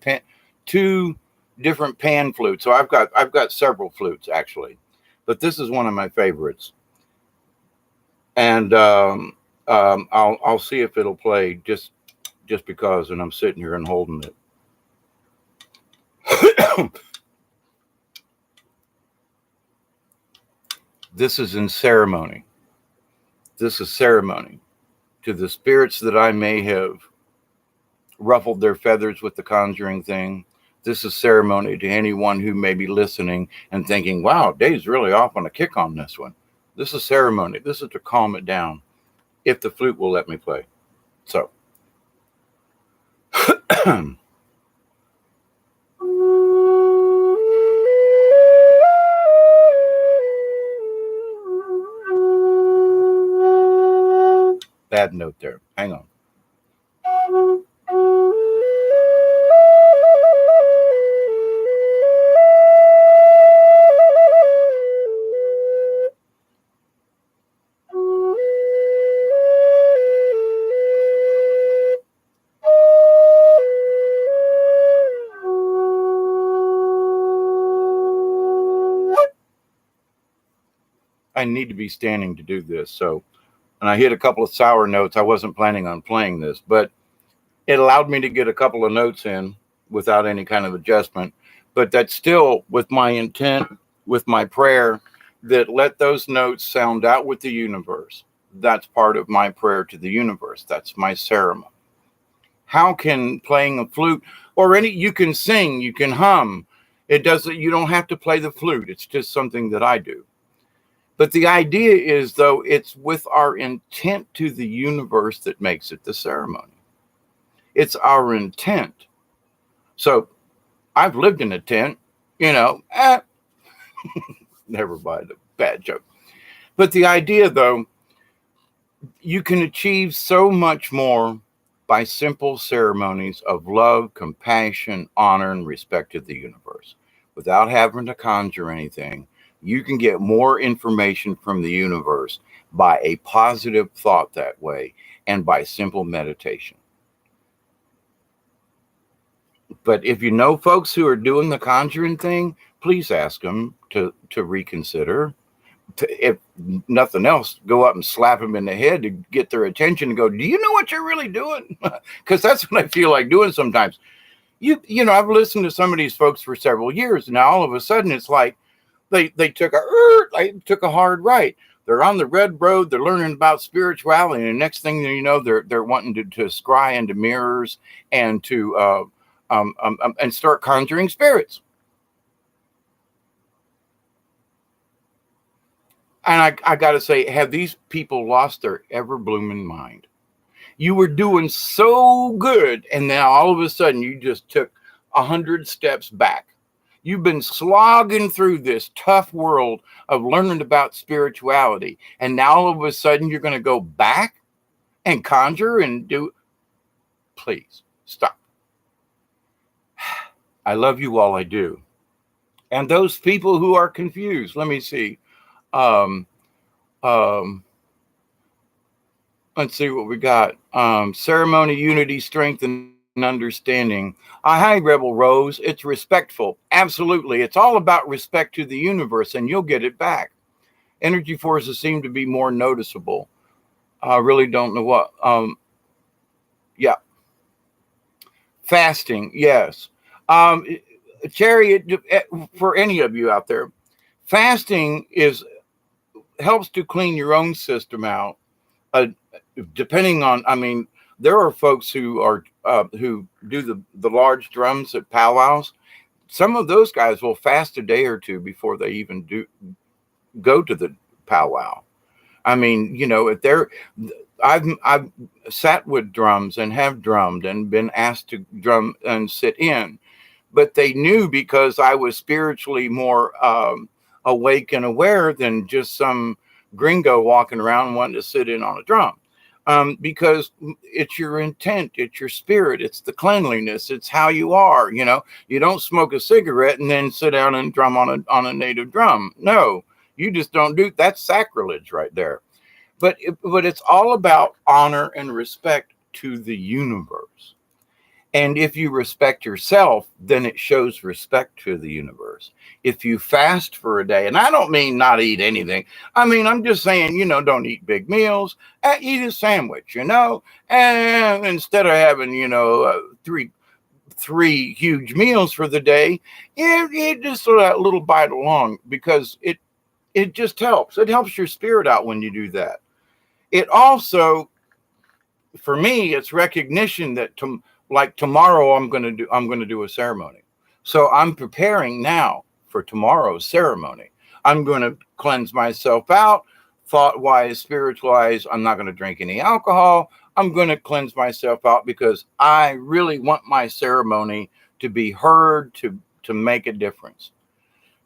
different pan flutes. So I've got several flutes actually, but this is one of my favorites. And I'll see if it'll play just because. And I'm sitting here and holding it. This is in ceremony. This is ceremony to the spirits that I may have ruffled their feathers with the conjuring thing. This is ceremony to anyone who may be listening and thinking, wow, Dave's really off on a kick on this one. This is ceremony. This is to calm it down, if the flute will let me play. So. Bad note there. Hang on. I need to be standing to do this. So, and I hit a couple of sour notes. I wasn't planning on playing this, but it allowed me to get a couple of notes in without any kind of adjustment. But that's still with my intent, with my prayer, that let those notes sound out with the universe. That's part of my prayer to the universe. That's my ceremony. How can playing a flute or you can sing, you can hum. You don't have to play the flute. It's just something that I do. But the idea is, though, it's with our intent to the universe that makes it the ceremony. It's our intent. So I've lived in a tent, never mind, a bad joke. But the idea, though, you can achieve so much more by simple ceremonies of love, compassion, honor, and respect to the universe without having to conjure anything. You can get more information from the universe by a positive thought that way and by simple meditation. But if you know folks who are doing the conjuring thing, please ask them to reconsider. If nothing else, go up and slap them in the head to get their attention and go, do you know what you're really doing? Because that's what I feel like doing sometimes. I've listened to some of these folks for several years. And now all of a sudden it's like, They took a hard right. They're on the red road. They're learning about spirituality, and the next thing you know, they're wanting to scry into mirrors and to and start conjuring spirits. And I got to say, have these people lost their ever blooming mind? You were doing so good, and now all of a sudden you just took 100 steps back. You've been slogging through this tough world of learning about spirituality. And now all of a sudden you're going to go back and conjure and do. Please stop. I love you all. I do. And those people who are confused, let me see. Let's see what we got. Ceremony, unity, strength, and understanding. Hi, Rebel Rose. It's respectful. Absolutely. It's all about respect to the universe, and you'll get it back. Energy forces seem to be more noticeable. I really don't know what. Yeah, fasting. Yes. Um, Cherry, for any of you out there, fasting is helps to clean your own system out. Uh, Depending on, I mean, there are folks who do the large drums at powwows. Some of those guys will fast a day or two before they even do go to the powwow. I mean, if they're, I've sat with drums and have drummed and been asked to drum and sit in, but they knew because I was spiritually more awake and aware than just some gringo walking around wanting to sit in on a drum. Because it's your intent, it's your spirit, it's the cleanliness, it's how you are. You don't smoke a cigarette and then sit down and drum on a native drum. No, you just don't do. That's sacrilege right there. But it's all about honor and respect to the universe. And if you respect yourself, then it shows respect to the universe. If you fast for a day, and I don't mean not eat anything. I mean, I'm just saying, don't eat big meals. Eat a sandwich, and instead of having, three huge meals for the day, you just throw that little bite along, because it just helps. It helps your spirit out when you do that. It also, for me, it's recognition that like tomorrow I'm going to do a ceremony. So I'm preparing now for tomorrow's ceremony. I'm going to cleanse myself out, thought wise, spiritual wise. I'm not going to drink any alcohol. I'm going to cleanse myself out because I really want my ceremony to be heard, to make a difference.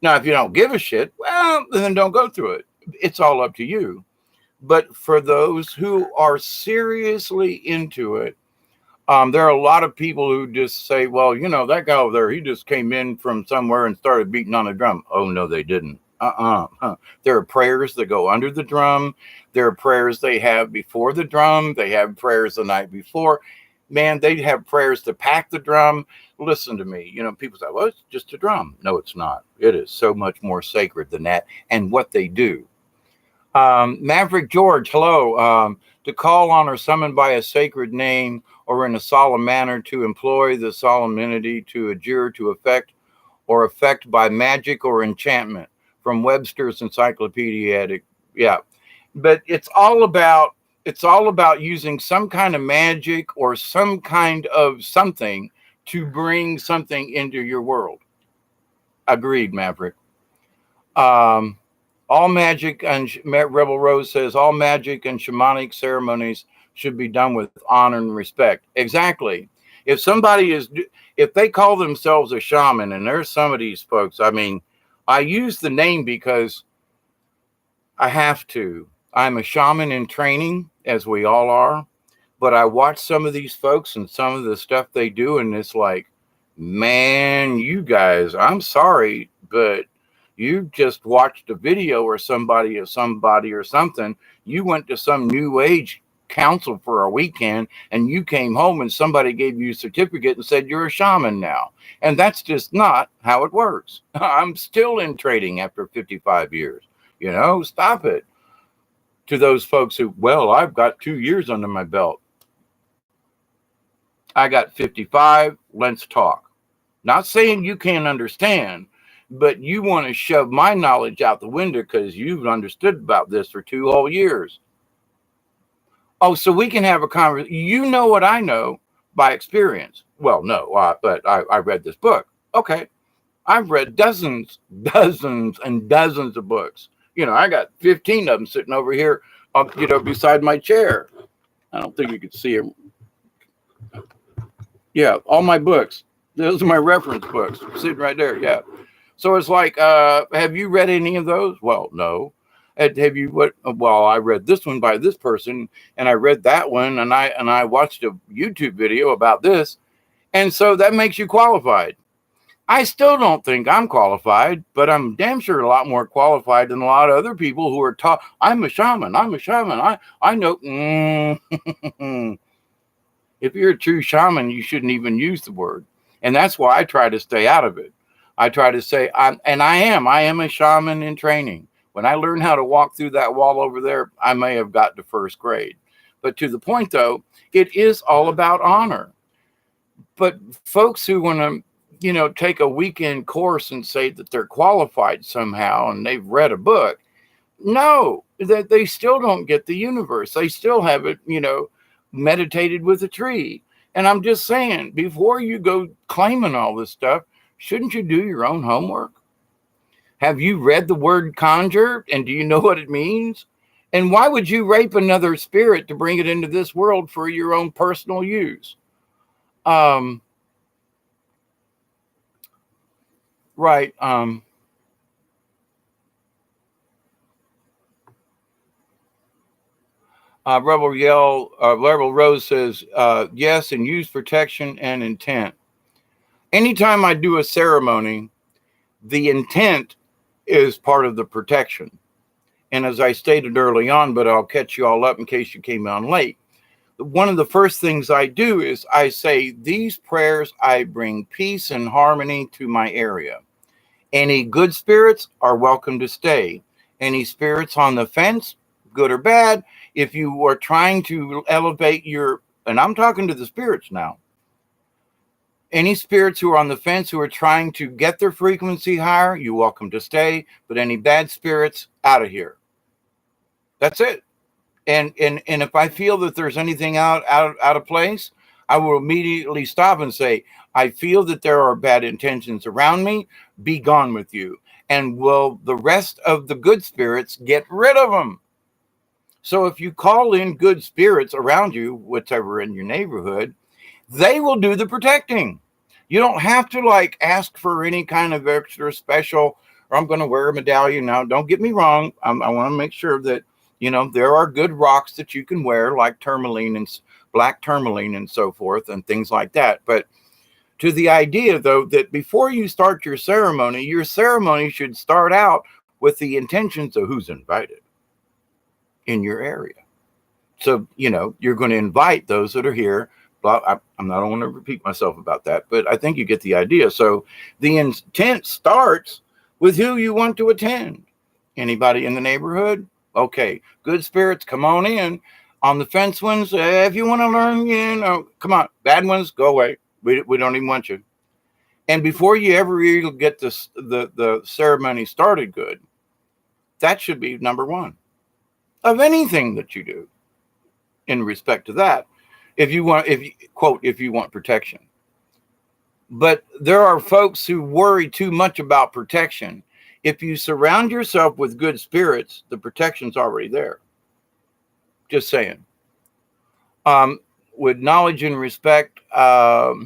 Now, if you don't give a shit, well, then don't go through it. It's all up to you. But for those who are seriously into it, there are a lot of people who just say, well, that guy over there, he just came in from somewhere and started beating on a drum. Oh, no, they didn't. There are prayers that go under the drum. There are prayers they have before the drum. They have prayers the night before. Man, they have prayers to pack the drum. Listen to me. People say, well, it's just a drum. No, it's not. It is so much more sacred than that. And what they do. Maverick George, hello. To call on or summon by a sacred name or in a solemn manner, to employ the solemnity, to adjure, to effect, or effect by magic or enchantment, from Webster's Encyclopedic. Yeah, but it's all about using some kind of magic or some kind of something to bring something into your world. Agreed, Maverick. All magic, and Rebel Rose says, all magic and shamanic ceremonies should be done with honor and respect. Exactly. If if they call themselves a shaman, and there's some of these folks, I mean, I use the name because I have to. I'm a shaman in training, as we all are, but I watch some of these folks and some of the stuff they do, and it's like, man, you guys, I'm sorry, but you just watched a video or somebody or something. You went to some new age council for a weekend and you came home and somebody gave you a certificate and said you're a shaman now. And that's just not how it works. I'm still in trading after 55 years. Stop it. To those folks who, well, I've got 2 years under my belt. I got 55. Let's talk. Not saying you can't understand, but you want to shove my knowledge out the window because you've understood about this for 2 whole years. Oh, so we can have a conversation. You know what I know by experience. Well, no, but I read this book. Okay. I've read dozens and dozens of books. I got 15 of them sitting over here, beside my chair. I don't think you could see them. Yeah, all my books. Those are my reference books sitting right there. Yeah. So it's like, have you read any of those? Well, no. Have you what? Well, I read this one by this person, and I read that one, and I watched a YouTube video about this, and so that makes you qualified. I still don't think I'm qualified, but I'm damn sure a lot more qualified than a lot of other people who are taught, I'm a shaman, I'm a shaman, I know. If you're a true shaman, you shouldn't even use the word. And that's why I try to stay out of it. I try to say, I am a shaman in training. When I learned how to walk through that wall over there, I may have got to first grade. But to the point, though, it is all about honor. But folks who want to, take a weekend course and say that they're qualified somehow and they've read a book, no, that they still don't get the universe. They still haven't, meditated with a tree. And I'm just saying, before you go claiming all this stuff, shouldn't you do your own homework? Have you read the word conjure, and do you know what it means? And why would you rape another spirit to bring it into this world for your own personal use? Right. Rebel Rose says, yes, and use protection and intent. Anytime I do a ceremony, the intent is part of the protection. And as I stated early on, but I'll catch you all up in case you came on late, one of the first things I do is I say, these prayers, I bring peace and harmony to my area. Any good spirits are welcome to stay. Any spirits on the fence, good or bad, if you are trying to elevate and I'm talking to the spirits now, any spirits who are on the fence who are trying to get their frequency higher, you're welcome to stay. But any bad spirits, out of here. That's it. And if I feel that there's anything out of place, I will immediately stop and say, I feel that there are bad intentions around me. Be gone with you. And will the rest of the good spirits get rid of them? So if you call in good spirits around you, whatever in your neighborhood, they will do the protecting. You don't have to ask for any kind of extra special, or I'm going to wear a medallion. Now, don't get me wrong. I want to make sure that, there are good rocks that you can wear, like tourmaline and black tourmaline and so forth and things like that. But to the idea, though, that before you start your ceremony should start out with the intentions of who's invited in your area. So, you're going to invite those that are here. I don't want to repeat myself about that, but I think you get the idea. So the intent starts with who you want to attend. Anybody in the neighborhood? Okay, good spirits, come on in. On the fence ones, if you want to learn, come on. Bad ones, go away. We don't even want you. And before you ever even get the ceremony started good, that should be number one of anything that you do in respect to that. If you want protection. But there are folks who worry too much about protection. If you surround yourself with good spirits, the protection's already there. Just saying. With knowledge and respect, all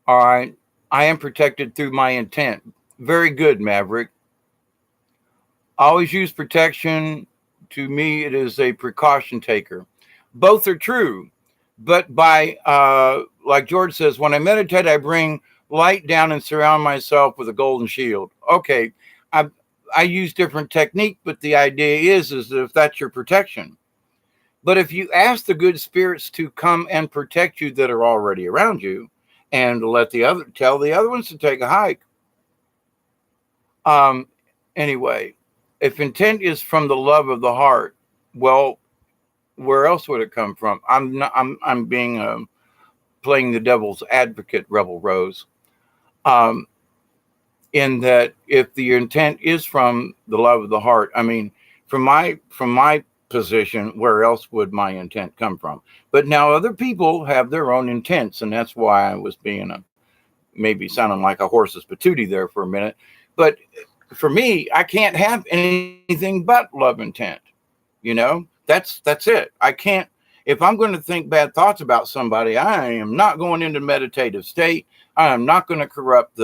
right, I am protected through my intent. Very good, Maverick. Always use protection. To me, it is a precaution taker. Both are true, but by, like George says, when I meditate, I bring light down and surround myself with a golden shield. Okay, I use different technique, but the idea is if that's your protection. But if you ask the good spirits to come and protect you that are already around you, and tell the other ones to take a hike. Anyway, if intent is from the love of the heart, well, where else would it come from? I'm being playing the devil's advocate, Rebel Rose, in that if the intent is from the love of the heart, I mean, from my position, where else would my intent come from? But now other people have their own intents, and that's why I was being maybe sounding like a horse's patootie there for a minute. But for me, I can't have anything but love intent. That's it. I can't. If I'm going to think bad thoughts about somebody, I am not going into meditative state. I am not going to corrupt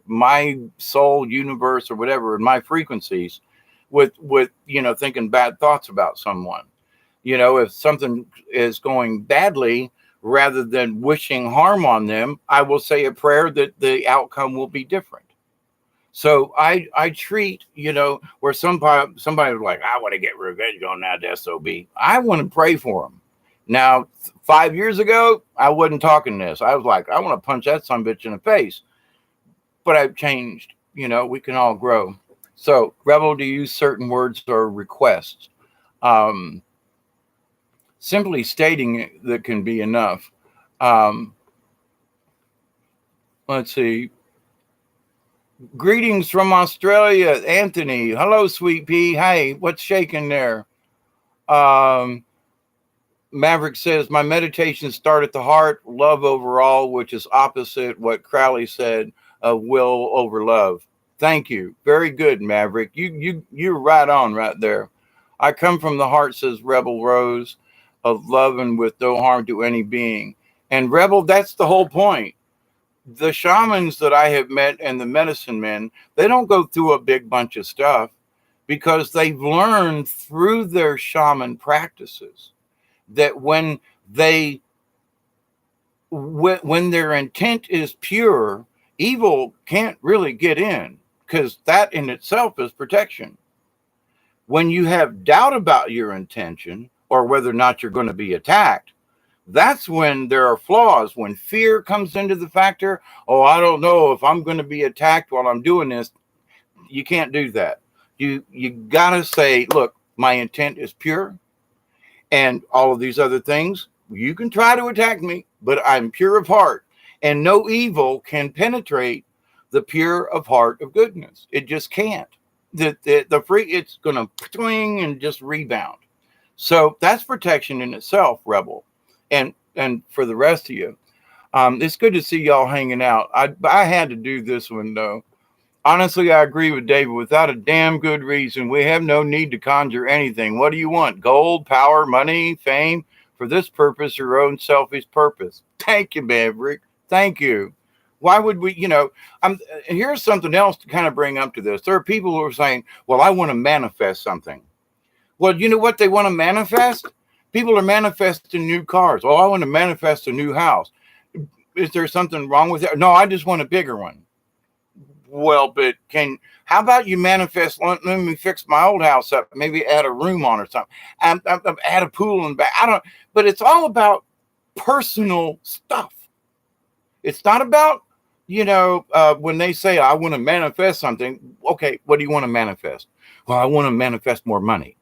my soul, universe, or whatever in my frequencies with thinking bad thoughts about someone. If something is going badly rather than wishing harm on them, I will say a prayer that the outcome will be different. So I treat, where somebody was like, I want to get revenge on that SOB. I want to pray for them. Now, 5 years ago, I wasn't talking this. I was like, I want to punch that son of a bitch in the face. But I've changed. We can all grow. So, Rebel, to use certain words or requests. Simply stating it, that can be enough. Let's see. Greetings from Australia, Anthony. Hello, sweet pea. Hey, what's shaking there? Maverick says, my meditations start at the heart, love overall, which is opposite what Crowley said, will over love. Thank you. Very good, Maverick. You're right on right there. I come from the heart, says Rebel Rose, of love and with no harm to any being. And Rebel, that's the whole point. The shamans that I have met and the medicine men, they don't go through a big bunch of stuff because they've learned through their shaman practices that when their intent is pure, evil can't really get in, because that in itself is protection. When you have doubt about your intention or whether or not you're going to be attacked, that's when there are flaws. When fear comes into the factor, oh, I don't know if I'm going to be attacked while I'm doing this. You can't do that. You got to say, look, my intent is pure, and all of these other things, you can try to attack me, but I'm pure of heart, and no evil can penetrate the pure of heart of goodness. It just can't. The free, it's going to swing and just rebound. So that's protection in itself, Rebel. And for the rest of you, it's good to see y'all hanging out. I had to do this one, though. Honestly, I agree with David. Without a damn good reason, we have no need to conjure anything. What do you want? Gold, power, money, fame? For this purpose, your own selfish purpose. Thank you, Maverick. Thank you. Why would we, here's something else to kind of bring up to this. There are people who are saying, well, I want to manifest something. Well, you know what they want to manifest? People are manifesting new cars. Oh, I want to manifest a new house. Is there something wrong with that? No, I just want a bigger one. Well, but how about you manifest, let me fix my old house up, maybe add a room on or something, add a pool and back. But it's all about personal stuff. It's not about, when they say, I want to manifest something. Okay, what do you want to manifest? Well, I want to manifest more money.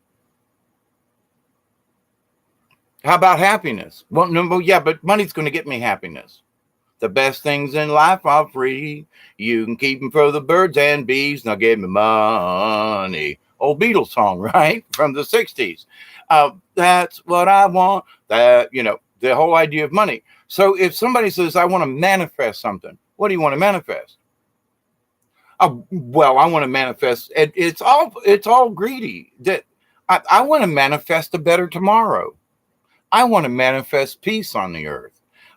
How about happiness? Well, no, yeah, but money's going to get me happiness. The best things in life are free. You can keep them for the birds and bees. Now give me money. Old Beatles song, right? From the 60s. That's what I want. That, the whole idea of money. So if somebody says, I want to manifest something, what do you want to manifest? Well, I want to manifest. It's all greedy. That I want to manifest a better tomorrow. I want to manifest peace on the earth.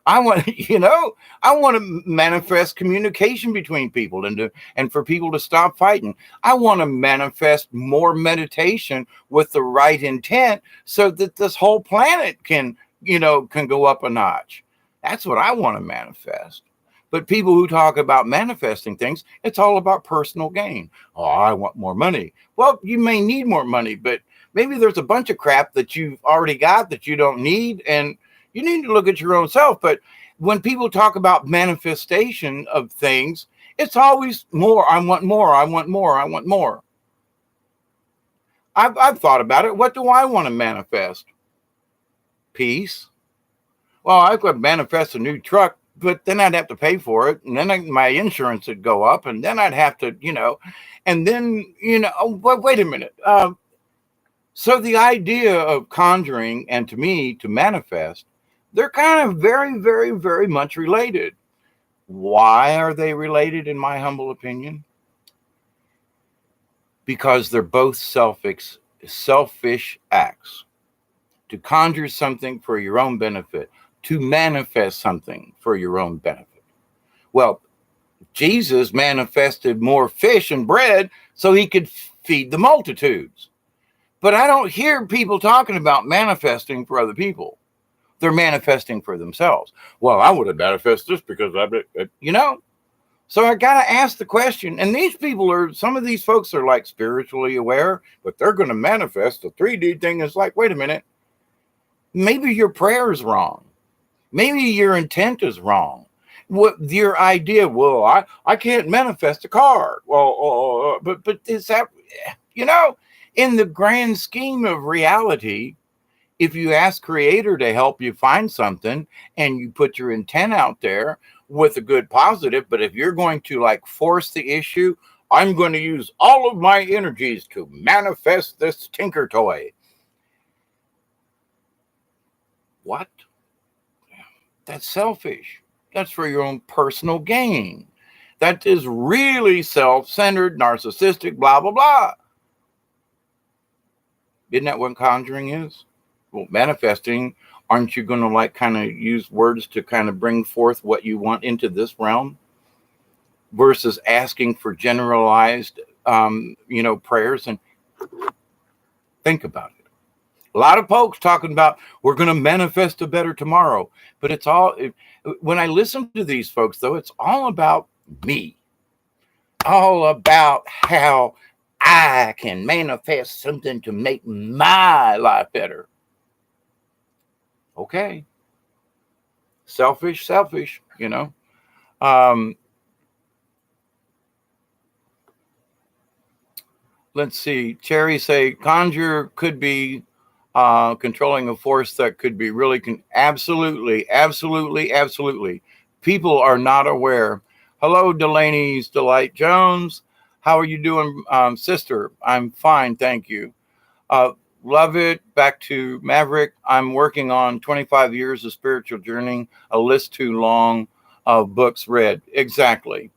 I want to manifest communication between people and for people to stop fighting. I want to manifest more meditation with the right intent so that this whole planet can go up a notch. That's what I want to manifest. But people who talk about manifesting things, it's all about personal gain. Oh, I want more money. Well, you may need more money, but maybe there's a bunch of crap that you've already got that you don't need, and you need to look at your own self. But when people talk about manifestation of things, it's always more. I want more. I want more. I want more. I've thought about it. What do I want to manifest? Peace. Well, I could manifest a new truck, but then I'd have to pay for it. And then my insurance would go up, and then I'd have to, and then, wait a minute. So the idea of conjuring and to me to manifest, they're kind of very, very, very much related. Why are they related, in my humble opinion? Because they're both selfish acts. To conjure something for your own benefit, to manifest something for your own benefit. Well, Jesus manifested more fish and bread so he could feed the multitudes. But I don't hear people talking about manifesting for other people. They're manifesting for themselves. Well, I would have manifested this because you know. So I got to ask the question. And these people are, some of these folks are like spiritually aware, but they're going to manifest. The 3D thing is like, wait a minute, maybe your prayer is wrong. Maybe your intent is wrong. What your idea? Well, I can't manifest a car. Well, but is that, you know, in the grand scheme of reality, if you ask Creator to help you find something and you put your intent out there with a good positive, but if you're going to like force the issue, I'm going to use all of my energies to manifest this Tinker toy. What? That's selfish. That's for your own personal gain. That is really self-centered, narcissistic, blah, blah, blah. Isn't that what Conjuring is? Well, manifesting, aren't you going to like kind of use words to kind of bring forth what you want into this realm versus asking for generalized, prayers? And think about it. A lot of folks talking about we're going to manifest a better tomorrow, but it's all, when I listen to these folks though, it's all about me, all about how I can manifest something to make my life better. Okay. Selfish, you know. Let's see. Cherry say conjure could be controlling a force that could be really absolutely. People are not aware. Hello, Delaney's Delight Jones. How are you doing, sister? I'm fine, thank you. Love it. Back to Maverick. I'm working on 25 years of spiritual journey, a list too long of books read. Exactly.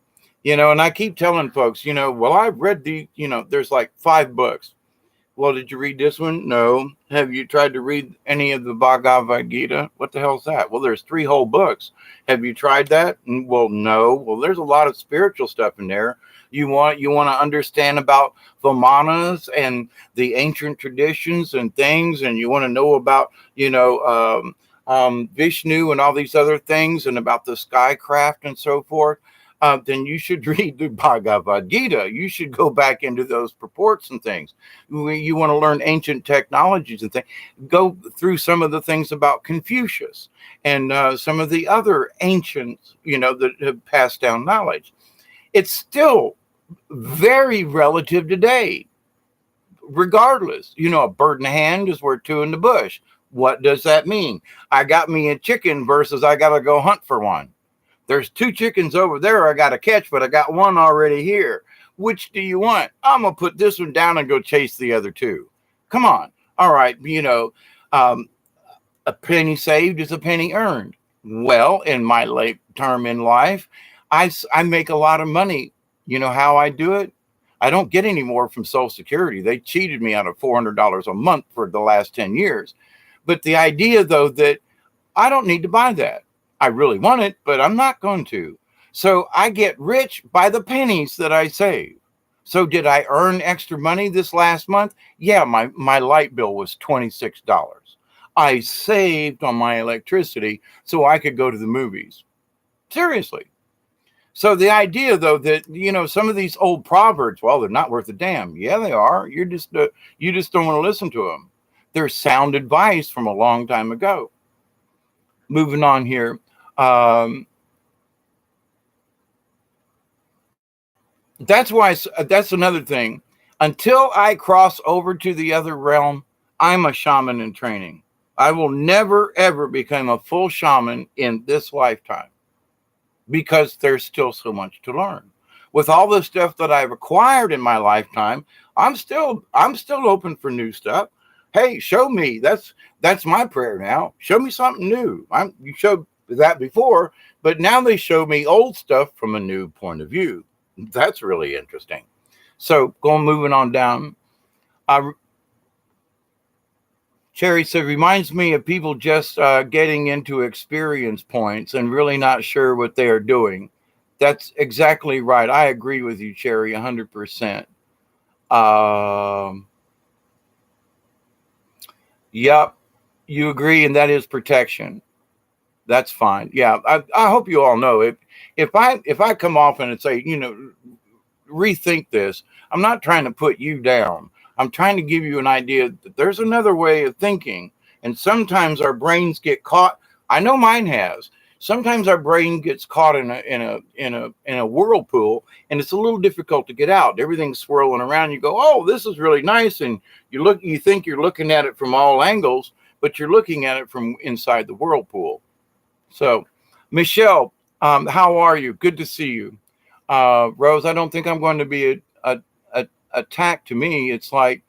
And I keep telling folks, well, I've read there's like 5 books. Well, did you read this one? No. Have you tried to read any of the Bhagavad Gita? What the hell is that? Well, there's 3 whole books. Have you tried that? Well, no. Well, there's a lot of spiritual stuff in there. You want to understand about Vimanas and the ancient traditions and things, and you want to know about, Vishnu and all these other things and about the skycraft and so forth. Then you should read the Bhagavad Gita. You should go back into those purports and things. You want to learn ancient technologies and things. Go through some of the things about Confucius and some of the other ancients, that have passed down knowledge. It's still very relative today. Regardless, a bird in the hand is worth 2 in the bush. What does that mean? I got me a chicken versus I got to go hunt for one. There's 2 chickens over there I got to catch, but I got one already here. Which do you want? I'm going to put this one down and go chase the other 2. Come on. All right. A penny saved is a penny earned. Well, in my late term in life, I make a lot of money. You know how I do it? I don't get any more from Social Security. They cheated me out of $400 a month for the last 10 years. But the idea, though, that I don't need to buy that. I really want it, but I'm not going to. So I get rich by the pennies that I save. So did I earn extra money this last month? Yeah, my light bill was $26. I saved on my electricity so I could go to the movies. Seriously. So the idea, though, that, some of these old proverbs, well, they're not worth a damn. Yeah, they are. You just don't want to listen to them. They're sound advice from a long time ago. Moving on here. That's another thing. Until I cross over to the other realm, I'm a shaman in training. I will never, ever become a full shaman in this lifetime because there's still so much to learn. With all the stuff that I've acquired in my lifetime, I'm still open for new stuff. Hey, show me. That's my prayer now. Show me something new. You showed that before, but now they show me old stuff from a new point of view. That's really interesting. So moving on down. Cherry said, reminds me of people just getting into experience points and really not sure what they are doing. That's exactly right. I agree with you, Cherry, 100%. Yep. You agree, and that is protection. That's fine. Yeah, I hope you all know if I come off and say, rethink this. I'm not trying to put you down. I'm trying to give you an idea that there's another way of thinking. And sometimes our brains get caught. I know mine has. Sometimes our brain gets caught in a whirlpool, and it's a little difficult to get out. Everything's swirling around. You go, oh, this is really nice, and you think you're looking at it from all angles, but you're looking at it from inside the whirlpool. So, Michelle, how are you? Good to see you. Rose, I don't think I'm going to be a attack. To me, it's like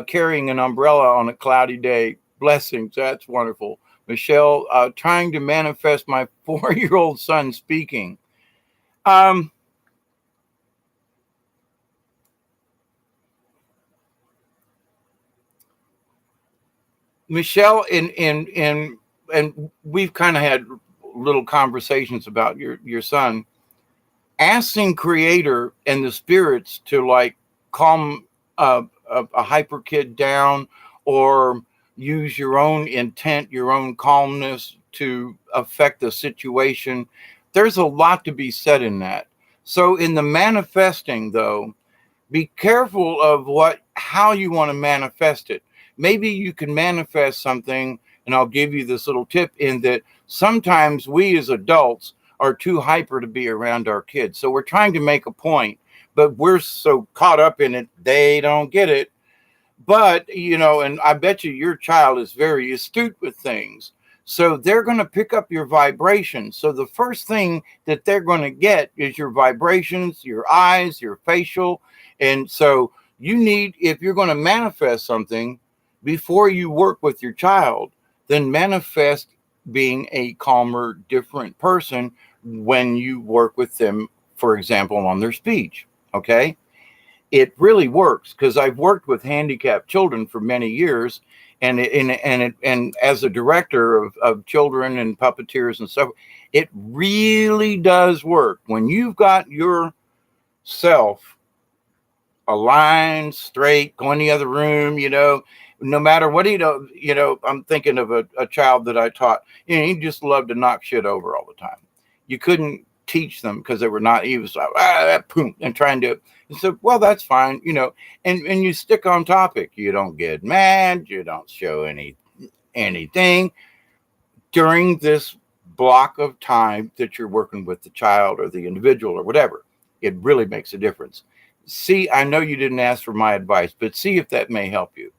carrying an umbrella on a cloudy day. Blessings. That's wonderful. Michelle, trying to manifest my 4-year-old son speaking. Um, Michelle, and we've kind of had little conversations about your son. Asking creator and the spirits to like calm a hyper kid down, or use your own intent, your own calmness to affect the situation. There's a lot to be said in that. So in the manifesting though, be careful of how you want to manifest it. Maybe you can manifest something, and I'll give you this little tip in that sometimes we as adults are too hyper to be around our kids. So we're trying to make a point, but we're so caught up in it, they don't get it. But, and I bet you your child is very astute with things. So they're going to pick up your vibrations. So the first thing that they're going to get is your vibrations, your eyes, your facial. And so if you're going to manifest something before you work with your child, then manifest being a calmer, different person when you work with them, for example, on their speech. Okay. It really works because I've worked with handicapped children for many years, and as a director of children and puppeteers and stuff, it really does work when you've got yourself aligned, straight, go in the other room, no matter what I'm thinking of a child that I taught, he just loved to knock shit over all the time. You couldn't teach them because they were not, he was like, boom, and trying to, and so, well, that's fine, and you stick on topic. You don't get mad. You don't show anything during this block of time that you're working with the child or the individual or whatever. It really makes a difference. See, I know you didn't ask for my advice, but see if that may help you.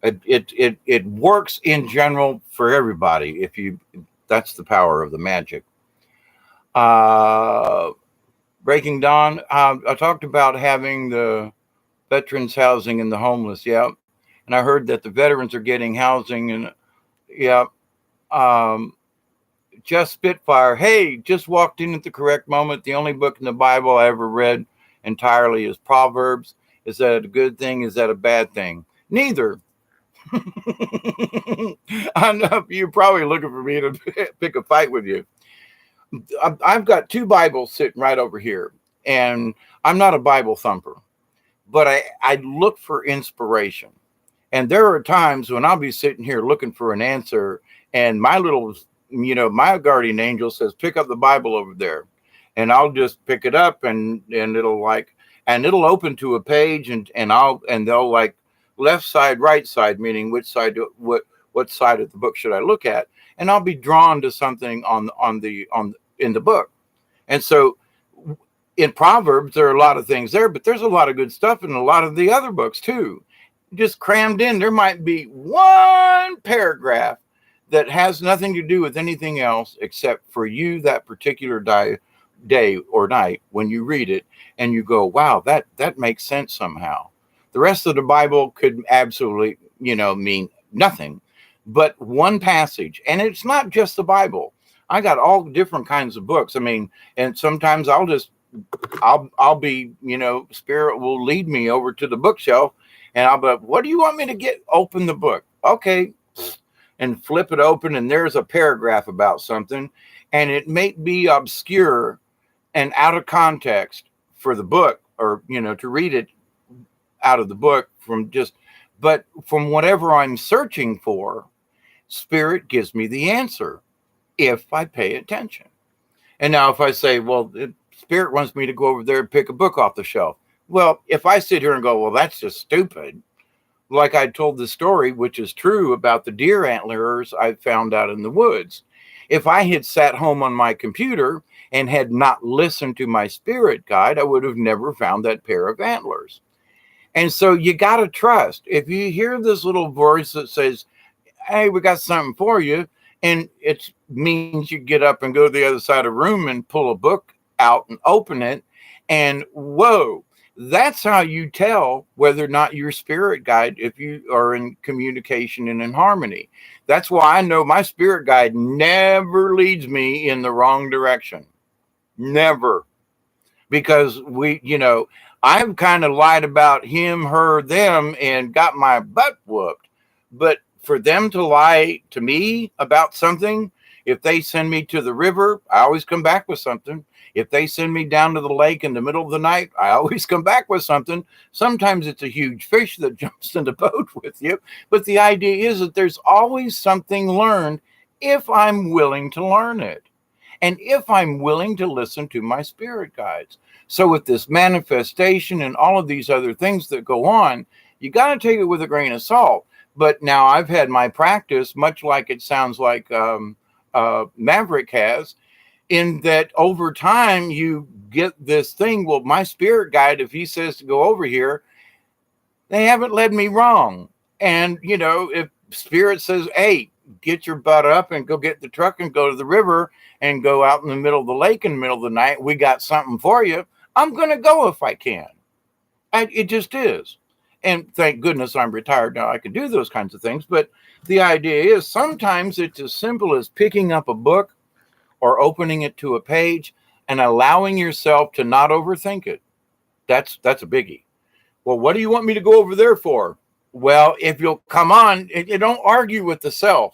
It works in general for everybody. That's the power of the magic. Breaking Dawn. I talked about having the veterans housing and the homeless. Yeah, and I heard that the veterans are getting housing, and yeah. Um, just Spitfire. Hey, just walked in at the correct moment. The only book in the Bible I ever read entirely is Proverbs. Is that a good thing? Is that a bad thing? Neither. I know you're probably looking for me to pick a fight with you. I've got 2 Bibles sitting right over here, and I'm not a Bible thumper, but I look for inspiration. And there are times when I'll be sitting here looking for an answer, and my guardian angel says, pick up the Bible over there. And I'll just pick it up, and it'll open to a page, and they'll like left side, right side, meaning what side of the book should I look at? And I'll be drawn to something in the book. And so in Proverbs, there are a lot of things there, but there's a lot of good stuff in a lot of the other books too. Just crammed in. There might be one paragraph that has nothing to do with anything else except for you that particular day or night when you read it, and you go, wow, that makes sense somehow. The rest of the Bible could absolutely, mean nothing, but one passage. And it's not just the Bible. I got all different kinds of books. I mean, and sometimes I'll be, Spirit will lead me over to the bookshelf, and I'll be like, what do you want me to get? Open the book. Okay. And flip it open, and there's a paragraph about something, and it may be obscure and out of context for the book, or, to read it out of the book from just, But from whatever I'm searching for, spirit gives me the answer if I pay attention. And now if I say, well, spirit wants me to go over there and pick a book off the shelf. Well, if I sit here and go, well, that's just stupid, like I told the story, which is true about the deer antlers I found out in the woods. If I had sat home on my computer and had not listened to my spirit guide, I would have never found that pair of antlers. And so you got to trust. If you hear this little voice that says, hey, we got something for you, and it means you get up and go to the other side of the room and pull a book out and open it, and whoa, that's how you tell whether or not your spirit guide, if you are in communication and in harmony. That's why I know my spirit guide never leads me in the wrong direction. Never. Because I've kind of lied about him, her, them, and got my butt whooped. But for them to lie to me about something, if they send me to the river, I always come back with something. If they send me down to the lake in the middle of the night, I always come back with something. Sometimes it's a huge fish that jumps in the boat with you. But the idea is that there's always something learned if I'm willing to learn it. And if I'm willing to listen to my spirit guides. So with this manifestation and all of these other things that go on, you got to take it with a grain of salt. But now I've had my practice, much like it sounds like Maverick has, in that over time you get this thing. Well, my spirit guide, if he says to go over here, they haven't led me wrong. And, if spirit says, hey, get your butt up and go get the truck and go to the river and go out in the middle of the lake in the middle of the night, we got something for you, I'm going to go if I can. It just is. And thank goodness I'm retired now. I can do those kinds of things. But the idea is sometimes it's as simple as picking up a book or opening it to a page and allowing yourself to not overthink it. That's a biggie. Well, what do you want me to go over there for? Well, if you'll come on, you don't argue with the self,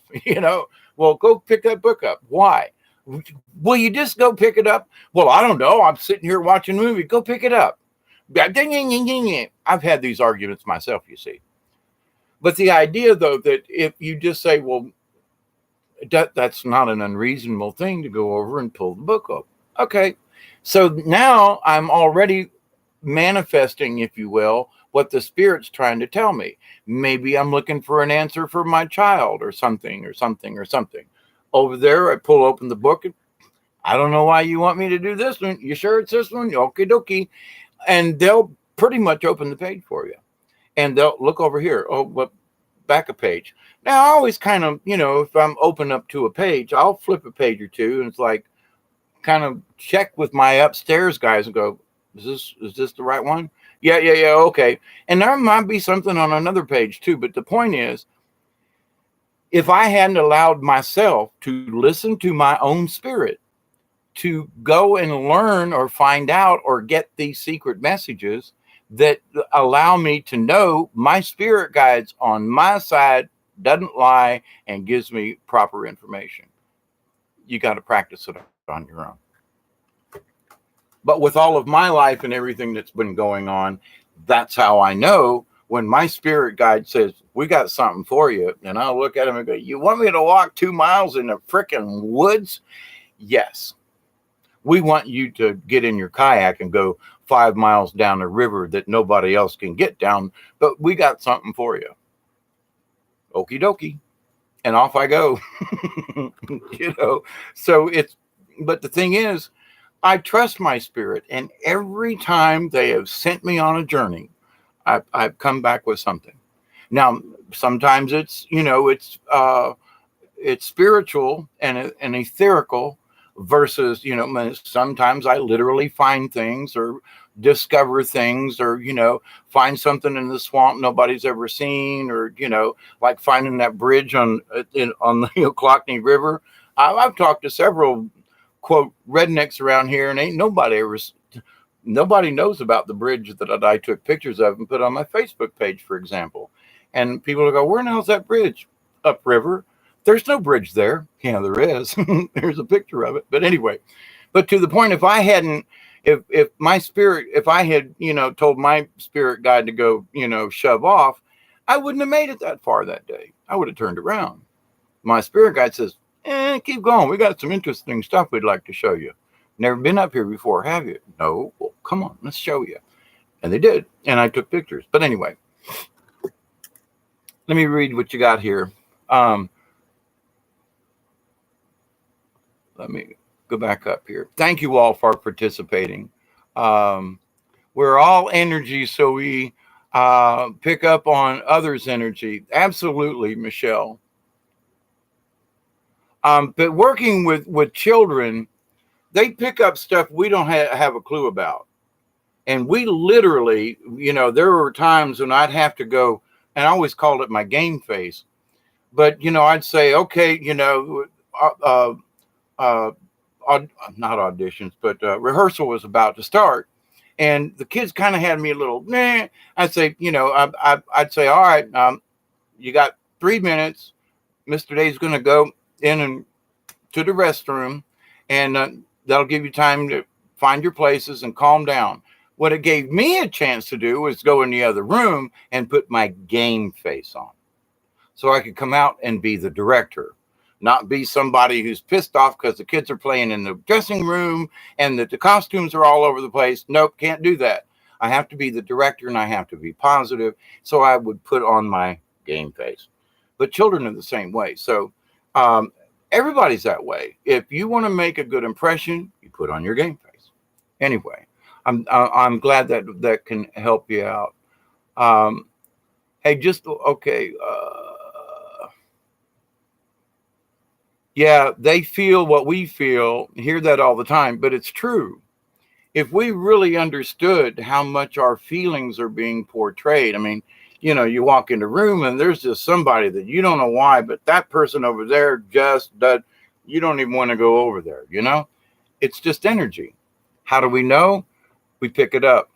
Well, go pick that book up. Why? Will you just go pick it up? Well, I don't know. I'm sitting here watching a movie. Go pick it up. I've had these arguments myself, you see. But the idea, though, that if you just say, well, that's not an unreasonable thing to go over and pull the book up. Okay. So now I'm already manifesting, if you will, what the spirit's trying to tell me. Maybe I'm looking for an answer for my child or something. Over there, I pull open the book. And I don't know why you want me to do this one. You sure it's this one? Okie dokie. And they'll pretty much open the page for you. And they'll look over here. Oh, what? Back a page. Now, I always kind of, if I'm open up to a page, I'll flip a page or two. And it's like, kind of check with my upstairs guys and go, is this the right one? Yeah, okay. And there might be something on another page too. But the point is, if I hadn't allowed myself to listen to my own spirit, to go and learn or find out or get these secret messages that allow me to know my spirit guides on my side, doesn't lie, and gives me proper information. You got to practice it on your own. But with all of my life and everything that's been going on, that's how I know when my spirit guide says, we got something for you. And I'll look at him and go, you want me to walk 2 miles in the frickin' woods? Yes. We want you to get in your kayak and go 5 miles down a river that nobody else can get down, but we got something for you. Okie dokie. And off I go. So but the thing is, I trust my spirit, and every time they have sent me on a journey, I've come back with something. Now, sometimes it's spiritual and etherical versus, sometimes I literally find things or discover things or, find something in the swamp nobody's ever seen or, like finding that bridge on the Clockney River. I've talked to several, quote, rednecks around here, and ain't nobody knows about the bridge that I took pictures of and put on my Facebook page, for example. And people will go, where in the hell's that bridge? Upriver. There's no bridge there. Yeah, there is. There's a picture of it. But anyway, but to the point, if I had, told my spirit guide to go, shove off, I wouldn't have made it that far that day. I would have turned around. My spirit guide says, keep going. We got some interesting stuff we'd like to show you. Never been up here before, have you? No. Well, come on, let's show you. And they did. And I took pictures. But anyway, let me read what you got here. Let me go back up here. Thank you all for participating. We're all energy, so we pick up on others' energy. Absolutely, Michelle. But working with children, they pick up stuff we don't have a clue about. And we literally, there were times when I'd have to go, and I always called it my game face. But, I'd say, okay, not auditions, but rehearsal was about to start. And the kids kind of had me a little, nah. I'd say, I'd say, all right, you got 3 minutes. Mr. Day's going to go in and to the restroom, and that'll give you time to find your places and calm down. What it gave me a chance to do was go in the other room and put my game face on, so I could come out and be the director, not be somebody who's pissed off because the kids are playing in the dressing room and that the costumes are all over the place. Nope, can't do that. I have to be the director, and I have to be positive. So I would put on my game face. But children are the same way. So everybody's that way. If you want to make a good impression, you put on your game face. Anyway, I'm glad that can help you out. Hey, just okay. Yeah, they feel what we feel. Hear that all the time, but it's true. If we really understood how much our feelings are being portrayed, I mean, you walk in the room and there's just somebody that you don't know why, but that person over there just does. You don't even want to go over there. It's just energy. How do we know? We pick it up.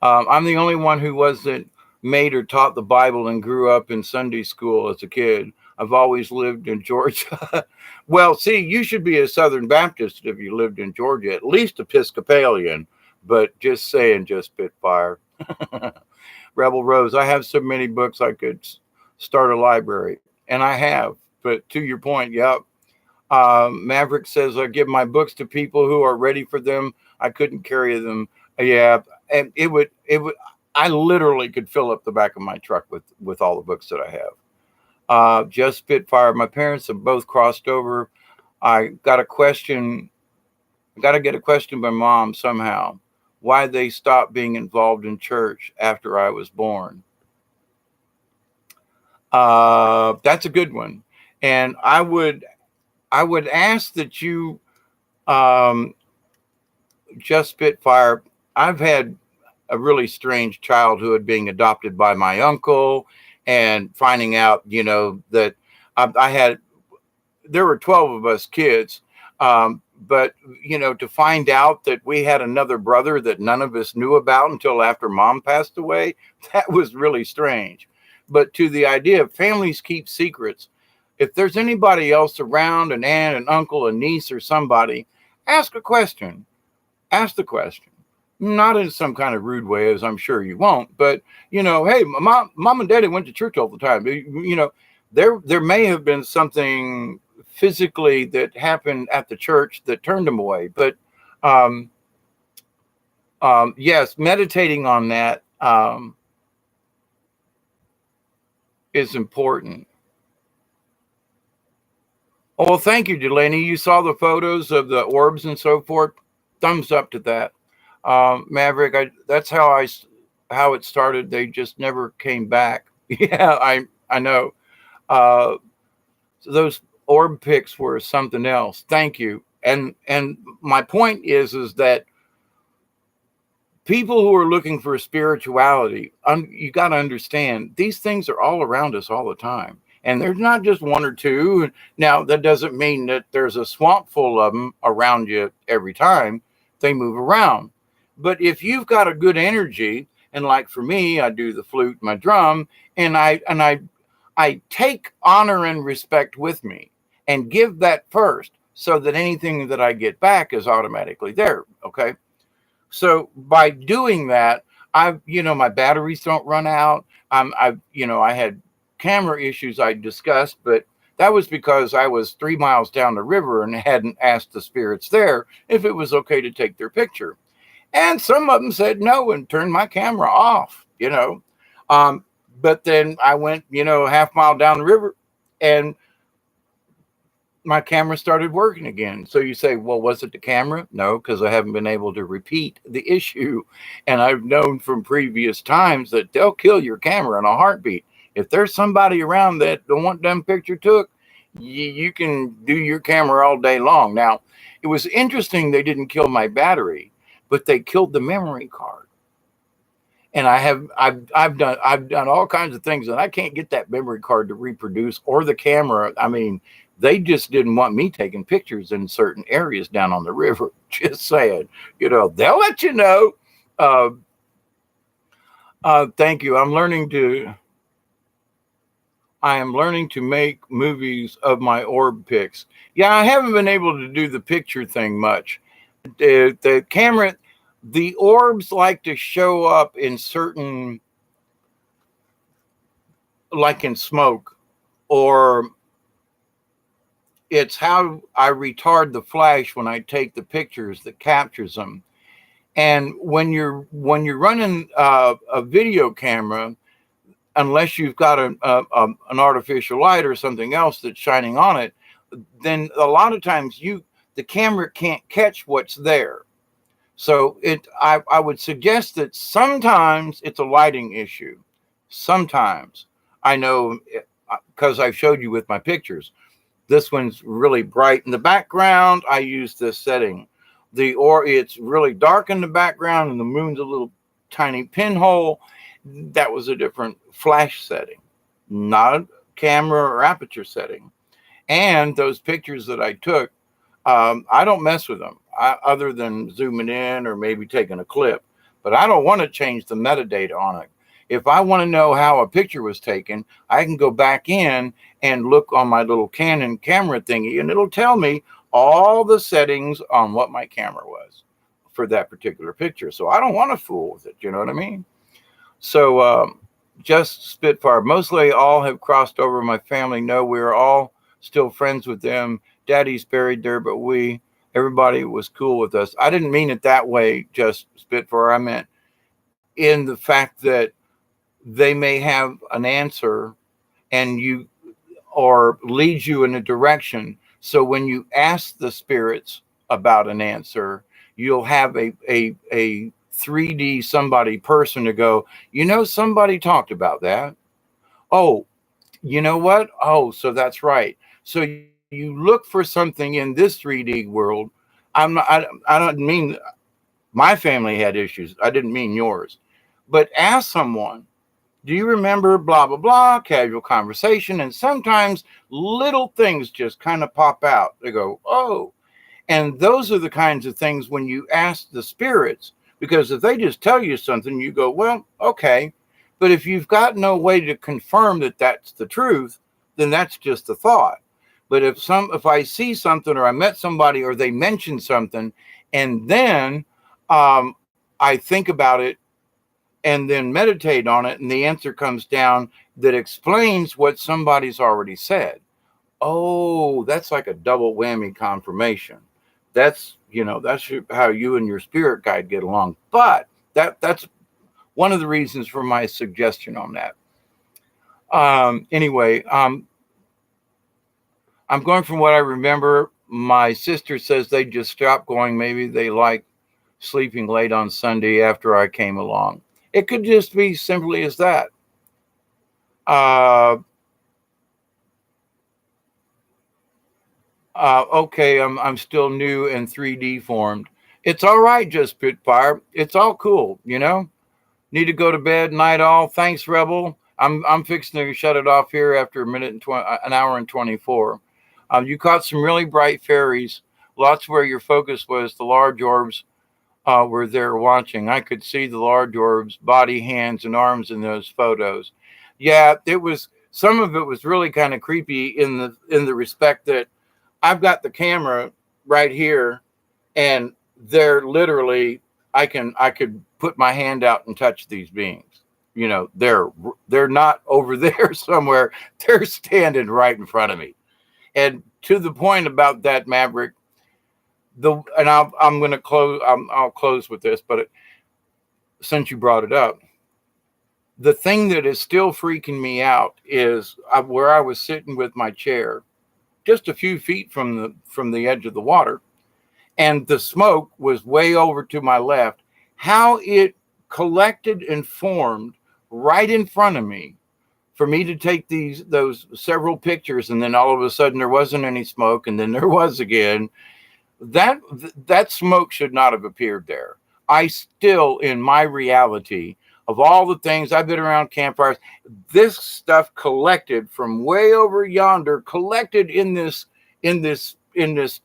I'm the only one who wasn't made or taught the Bible and grew up in Sunday school as a kid. I've always lived in Georgia. Well, see, you should be a Southern Baptist if you lived in Georgia, at least Episcopalian, but just saying, just Spitfire. Rebel Rose, I have so many books I could start a library, and I have. But to your point, yep. Maverick says, I give my books to people who are ready for them. I couldn't carry them. Yeah, and it would. I literally could fill up the back of my truck with all the books that I have. Just Spitfire. My parents have both crossed over. I got a question. I got to get a question by Mom somehow. Why they stopped being involved in church after I was born? That's a good one, and I would ask that you, Just Spitfire. I've had a really strange childhood, being adopted by my uncle and finding out, that I had, there were 12 of us kids. But, to find out that we had another brother that none of us knew about until after Mom passed away, that was really strange. But to the idea of families keep secrets, if there's anybody else around, an aunt, an uncle, a niece, or somebody, ask a question. Ask the question. Not in some kind of rude way, as I'm sure you won't, but, hey, mom and daddy went to church all the time. There may have been something physically that happened at the church that turned them away. But yes, meditating on that is important. Oh, well, thank you, Delaney. You saw the photos of the orbs and so forth. Thumbs up to that. Maverick, that's how it started. They just never came back. Yeah, I know. So those orb pics were something else. Thank you. And my point is that people who are looking for spirituality, you got to understand, these things are all around us all the time. And there's not just one or two. Now, that doesn't mean that there's a swamp full of them around you every time. They move around. But if you've got a good energy, and like for me, I do the flute, my drum, and I take honor and respect with me and give that first, so that anything that I get back is automatically there. Okay. So by doing that, My batteries don't run out. I had camera issues I discussed, but that was because I was 3 miles down the river and hadn't asked the spirits there if it was okay to take their picture. And some of them said no and turned my camera off. Um, but then I went, half mile down the river and my camera started working again. So you say, well, was it the camera? No, because I haven't been able to repeat the issue. And I've known from previous times that they'll kill your camera in a heartbeat. If there's somebody around that don't want them picture took, you can do your camera all day long. Now, it was interesting they didn't kill my battery, but they killed the memory card. And I've done all kinds of things, and I can't get that memory card to reproduce or the camera. I mean, they just didn't want me taking pictures in certain areas down on the river. Just saying, they'll let you know. Uh, Thank you. I am learning to make movies of my orb pics. Yeah, I haven't been able to do the picture thing much. The camera, the orbs like to show up in certain, like in smoke, or it's how I retard the flash when I take the pictures that captures them. And when you're running a video camera, unless you've got an artificial light or something else that's shining on it, then a lot of times the camera can't catch what's there. So I would suggest that sometimes it's a lighting issue. Sometimes I know because I've showed you with my pictures. This one's really bright in the background. I use this setting. It's really dark in the background and the moon's a little tiny pinhole. That was a different flash setting, not a camera or aperture setting. And those pictures that I took, I don't mess with them other than zooming in or maybe taking a clip. But I don't want to change the metadata on it. If I want to know how a picture was taken, I can go back in and look on my little Canon camera thingy, and it'll tell me all the settings on what my camera was for that particular picture. So I don't want to fool with it. You know what I mean? So just Spitfire. Mostly all have crossed over. My family know we're all still friends with them. Daddy's buried there, but everybody was cool with us. I didn't mean it that way, just Spitfire. I meant in the fact that they may have an answer and or lead you in a direction. So when you ask the spirits about an answer, you'll have a 3D person to go, somebody talked about that. Oh, you know what? Oh, so that's right. So you look for something in this 3D world. I don't mean my family had issues. I didn't mean yours. But ask someone, do you remember blah, blah, blah, casual conversation? And sometimes little things just kind of pop out. They go, oh. And those are the kinds of things when you ask the spirits, because if they just tell you something, you go, well, okay. But if you've got no way to confirm that that's the truth, then that's just a thought. But if I see something or I met somebody or they mention something and then I think about it and then meditate on it and the answer comes down that explains what somebody's already said. Oh, that's like a double whammy confirmation. That's how you and your spirit guide get along. But that's one of the reasons for my suggestion on that. Anyway, I'm going from what I remember. My sister says they just stopped going. Maybe they like sleeping late on Sunday after I came along. It could just be simply as that. Okay, I'm still new and 3D formed. It's all right, just Spitfire. It's all cool, Need to go to bed. Night all. Thanks, Rebel. I'm fixing to shut it off here after an hour and 24. You caught some really bright fairies. Lots where your focus was. The large orbs were there watching. I could see the large orbs, body, hands, and arms in those photos. Yeah, some of it was really kind of creepy in the respect that I've got the camera right here, and they're literally I could put my hand out and touch these beings. You know, they're not over there somewhere. They're standing right in front of me. And to the point about that, Maverick, I'm going to close. I'll close with this, but since you brought it up, the thing that is still freaking me out is where I was sitting with my chair, just a few feet from the edge of the water, and the smoke was way over to my left. How it collected and formed right in front of me for me to take those several pictures, and then all of a sudden there wasn't any smoke, and then there was again. That smoke should not have appeared there. I still, in my reality of all the things I've been around campfires, this stuff collected from way over yonder, collected in this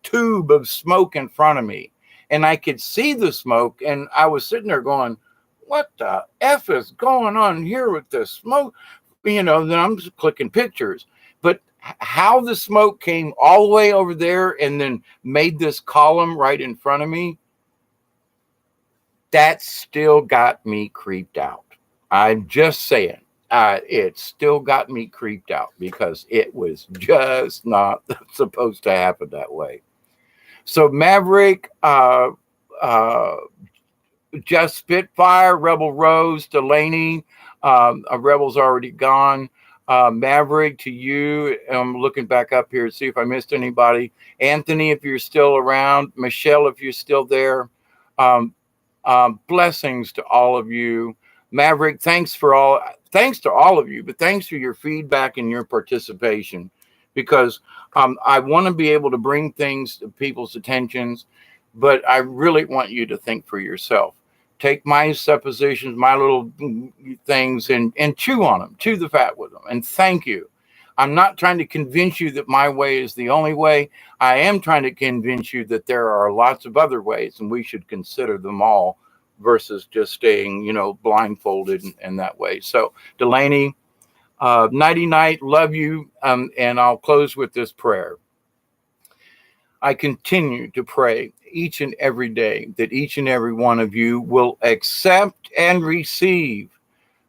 tube of smoke in front of me, and I could see the smoke, and I was sitting there going, "What the f is going on here with this smoke?" Then I'm just clicking pictures, but how the smoke came all the way over there and then made this column right in front of me, that still got me creeped out. I'm just saying, it still got me creeped out because it was just not supposed to happen that way. So Maverick, Just Spitfire, Rebel Rose, Delaney, a Rebel's already gone. Maverick, to you. I'm looking back up here to see if I missed anybody. Anthony, if you're still around. Michelle, if you're still there. Um, Blessings to all of you. Maverick, thanks to all of you, but thanks for your feedback and your participation, because I want to be able to bring things to people's attentions, but I really want you to think for yourself. Take my suppositions, my little things, and chew on them, chew the fat with them, and thank you. I'm not trying to convince you that my way is the only way. I am trying to convince you that there are lots of other ways, and we should consider them all versus just staying, blindfolded in that way. So, Delaney, nighty night, love you, and I'll close with this prayer. I continue to pray each and every day that each and every one of you will accept and receive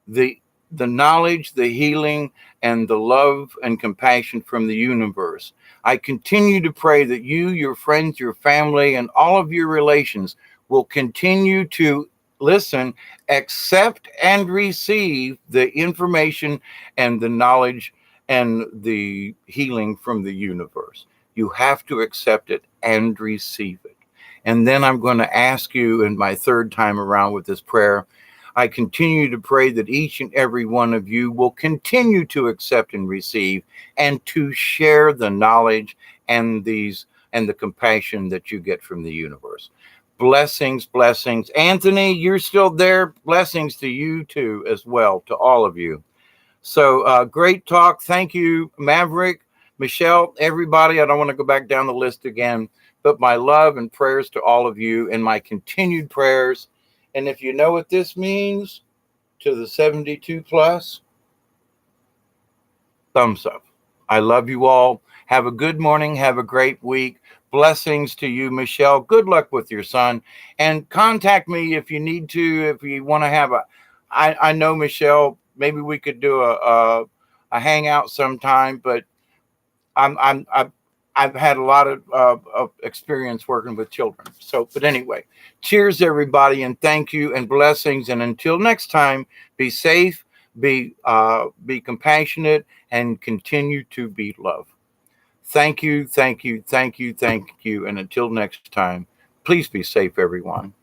the the knowledge, the healing, and the love and compassion from the universe. I continue to pray that you, your friends, your family, and all of your relations will continue to listen, accept, and receive the information and the knowledge and the healing from the universe. You have to accept it and receive it. And then I'm going to ask you in my third time around with this prayer, I continue to pray that each and every one of you will continue to accept and receive and to share the knowledge and the compassion that you get from the universe. Blessings, blessings. Anthony, you're still there. Blessings to you too, as well, to all of you. So great talk. Thank you, Maverick, Michelle, everybody. I don't want to go back down the list again, but my love and prayers to all of you and my continued prayers. And if you know what this means, to the 72 plus, thumbs up. I love you all. Have a good morning. Have a great week. Blessings to you, Michelle. Good luck with your son. And contact me if you need to, if you want to have I know, Michelle, maybe we could do a hangout sometime, but I've had a lot of experience working with children. So, but anyway, cheers, everybody, and thank you and blessings. And until next time, be safe, be compassionate, and continue to be love. Thank you, thank you, thank you, thank you. And until next time, please be safe, everyone.